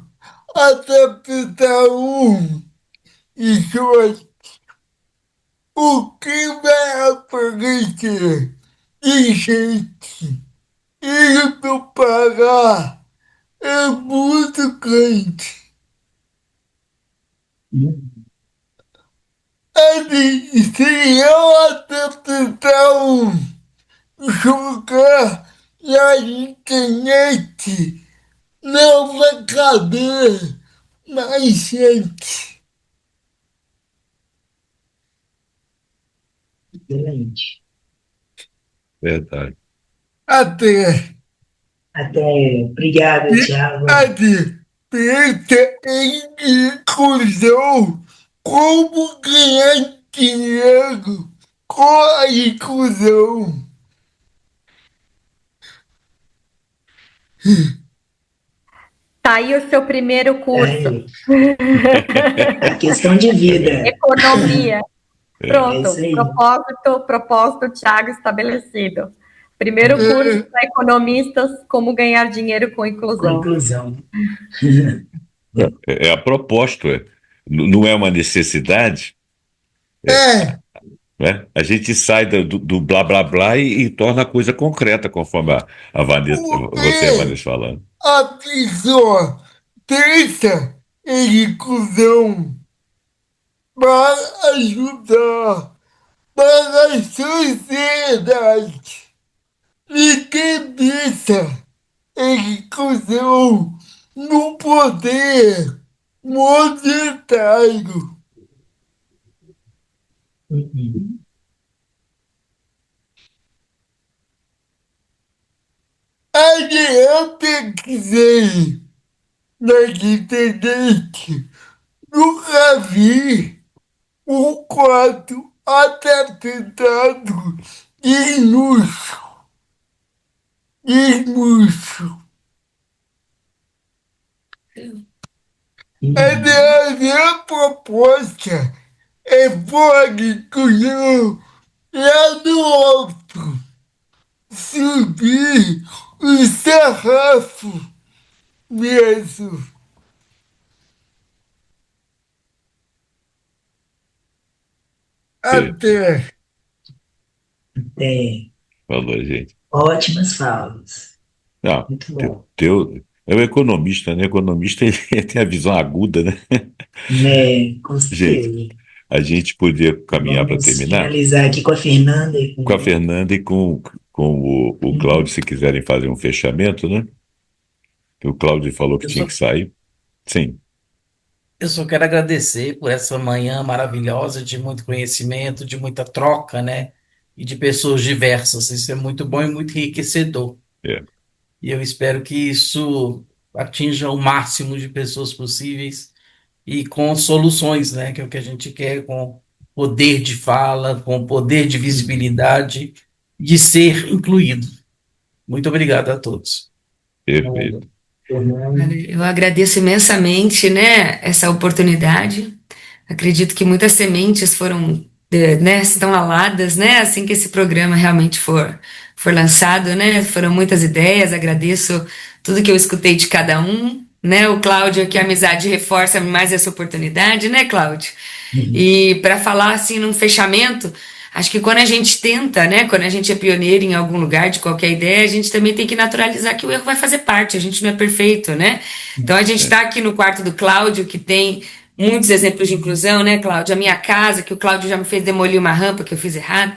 adaptar um idiota, o que vai aparecer de gente indo pagar é muito grande. Uhum. Se eu adaptar um jogar na internet, não vai caber mais gente. Excelente. Verdade. Até. Até, obrigada, Thiago. Até. Pensa em inclusão. Como ganhar dinheiro com a inclusão. Tá aí o seu primeiro curso, É, a questão de vida. economia. É isso Pronto, aí. propósito, Thiago, estabelecido. Primeiro curso para economistas, como ganhar dinheiro com Com inclusão. inclusão. É a proposta, não é uma necessidade, É, né? A gente sai do blá blá blá e torna a coisa concreta, conforme a Vanessa, você e a porque Vanessa falando. a pessoa pensa em inclusão para ajudar, para a sociedade. Ninguém pensa em inclusão no poder monetário. Uhum. Aí eu pesquisei na internet, nunca vi um quarto adaptado de luxo, de luxo. Uhum. A minha proposta pode comer lá do alto, subir o sarrafo mesmo. Até. Falou, gente. Ótimas falas. Não, Muito bom. é o economista, né? O economista ele tem a visão aguda, né? Com Gente, certeza. a gente podia caminhar para Vamos terminar finalizar aqui com a Fernanda e com a Fernanda e com o Cláudio, se quiserem fazer um fechamento, né? Que o Cláudio falou que Eu tinha só, que sair. Sim, eu só quero agradecer por essa manhã maravilhosa de muito conhecimento, de muita troca, né? E de pessoas diversas. Isso é muito bom e muito enriquecedor. é. E eu espero que isso atinja o máximo de pessoas possíveis e com soluções, né? Que é o que a gente quer, com poder de fala, com poder de visibilidade, de ser incluído. Muito obrigado a todos. Perfeito. Eu agradeço imensamente, né, essa oportunidade. Acredito que muitas sementes foram, né, estão aladas, né, assim que esse programa realmente for lançado, né, foram muitas ideias. Agradeço tudo que eu escutei de cada um, né, o Cláudio, que a amizade reforça mais essa oportunidade, né, Cláudio? E para falar assim num fechamento, acho que quando a gente tenta, né, quando a gente é pioneiro em algum lugar de qualquer ideia, a gente também tem que naturalizar que o erro vai fazer parte, a gente não é perfeito, né? Então a gente É. está aqui no quarto do Cláudio, que tem muitos exemplos de inclusão, né, Cláudio? A minha casa, que o Cláudio já me fez demolir uma rampa que eu fiz errado.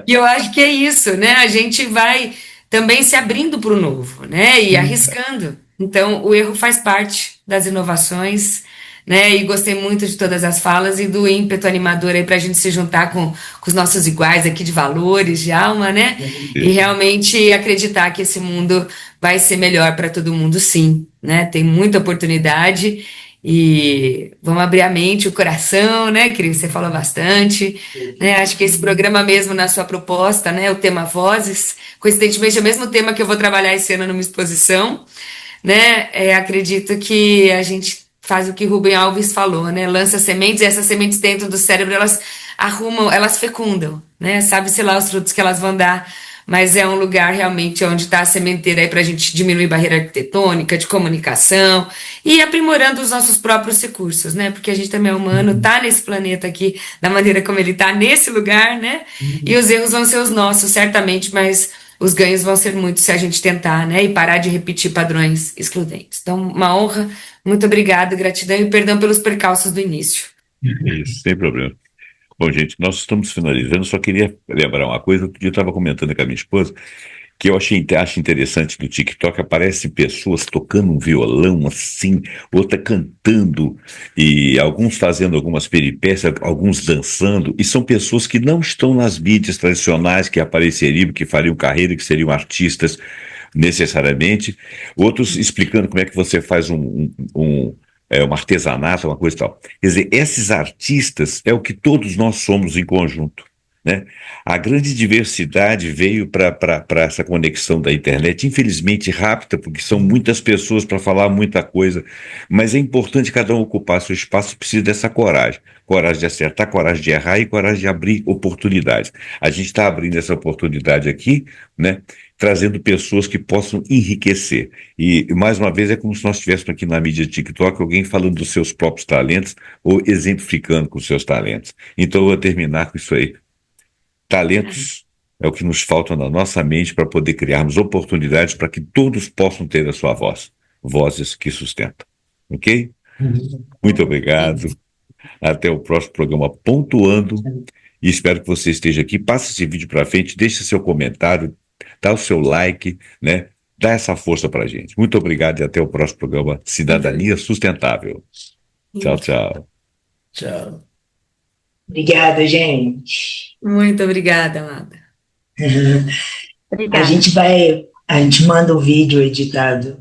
E eu acho que é isso, né? A gente vai também se abrindo para o novo, né? E arriscando. Então, o erro faz parte das inovações, né? E gostei muito de todas as falas e do ímpeto animador aí para a gente se juntar com os nossos iguais aqui de valores, de alma, né? E realmente acreditar que esse mundo vai ser melhor para todo mundo, sim, né? Tem muita oportunidade e vamos abrir a mente, o coração, né, Cris? Você falou bastante, né? Acho que esse programa mesmo na sua proposta, né, o tema Vozes, coincidentemente é o mesmo tema que eu vou trabalhar esse ano numa exposição, né? Acredito que a gente faz o que Rubem Alves falou, né? Lança sementes e essas sementes dentro do cérebro elas arrumam, elas fecundam, né? Sabe-se lá os frutos que elas vão dar, mas é um lugar realmente onde está a sementeira aí para a gente diminuir barreira arquitetônica, de comunicação e aprimorando os nossos próprios recursos, né? Porque a gente também é humano, tá nesse planeta aqui da maneira como ele tá nesse lugar, né? E os erros vão ser os nossos, certamente, mas os ganhos vão ser muitos se a gente tentar, né? E parar de repetir padrões excludentes. Então, uma honra, muito obrigada, gratidão e perdão pelos percalços do início. Isso, sem problema. Bom, gente, nós estamos finalizando. Só queria lembrar uma coisa. Outro dia eu estava comentando com a minha esposa que eu acho interessante do TikTok. Aparecem pessoas tocando um violão assim, outra cantando, e alguns fazendo algumas peripécias, alguns dançando, e são pessoas que não estão nas mídias tradicionais que apareceriam, que fariam carreira, que seriam artistas necessariamente, outros explicando como é que você faz um artesanato, uma coisa e tal. Quer dizer, esses artistas é o que todos nós somos em conjunto, né? A grande diversidade veio para essa conexão da internet, infelizmente rápida, porque são muitas pessoas para falar muita coisa, mas é importante cada um ocupar seu espaço, precisa dessa coragem. Coragem de acertar, coragem de errar e coragem de abrir oportunidades. A gente está abrindo essa oportunidade aqui, né? Trazendo pessoas que possam enriquecer. E, mais uma vez, é como se nós estivéssemos aqui na mídia TikTok, alguém falando dos seus próprios talentos ou exemplificando com os seus talentos. Então, eu vou terminar com isso aí. Talentos é o que nos falta na nossa mente para poder criarmos oportunidades para que todos possam ter a sua voz. Vozes que sustentam. Ok? Muito obrigado. Até o próximo programa Pontuando. E espero que você esteja aqui. Passe esse vídeo para frente, deixe seu comentário, dá o seu like, né? Dá essa força para a gente. Muito obrigado e até o próximo programa Cidadania Sustentável. Tchau, tchau. Tchau. Obrigada, gente. Muito obrigada, amada. Obrigada. A gente manda o vídeo editado,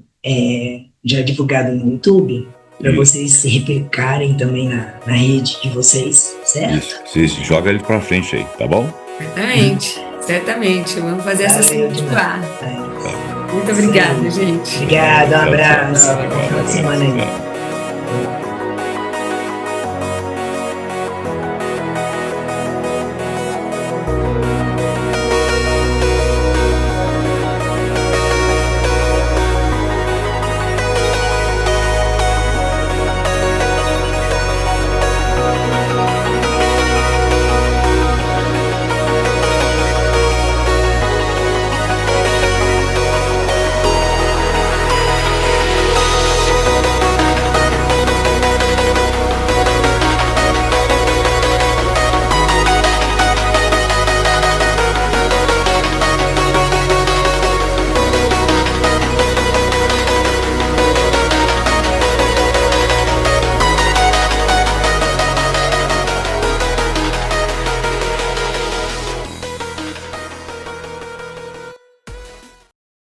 já divulgado no YouTube, para vocês se replicarem também na rede de vocês, certo? Isso, vocês jogam ele para frente aí, tá bom? Certamente, certamente. Vamos fazer essa semente voar. Tá. Muito obrigada, gente. Obrigada, um Tchau, tchau. abraço. Boa Obrigado, semana aí. tchau.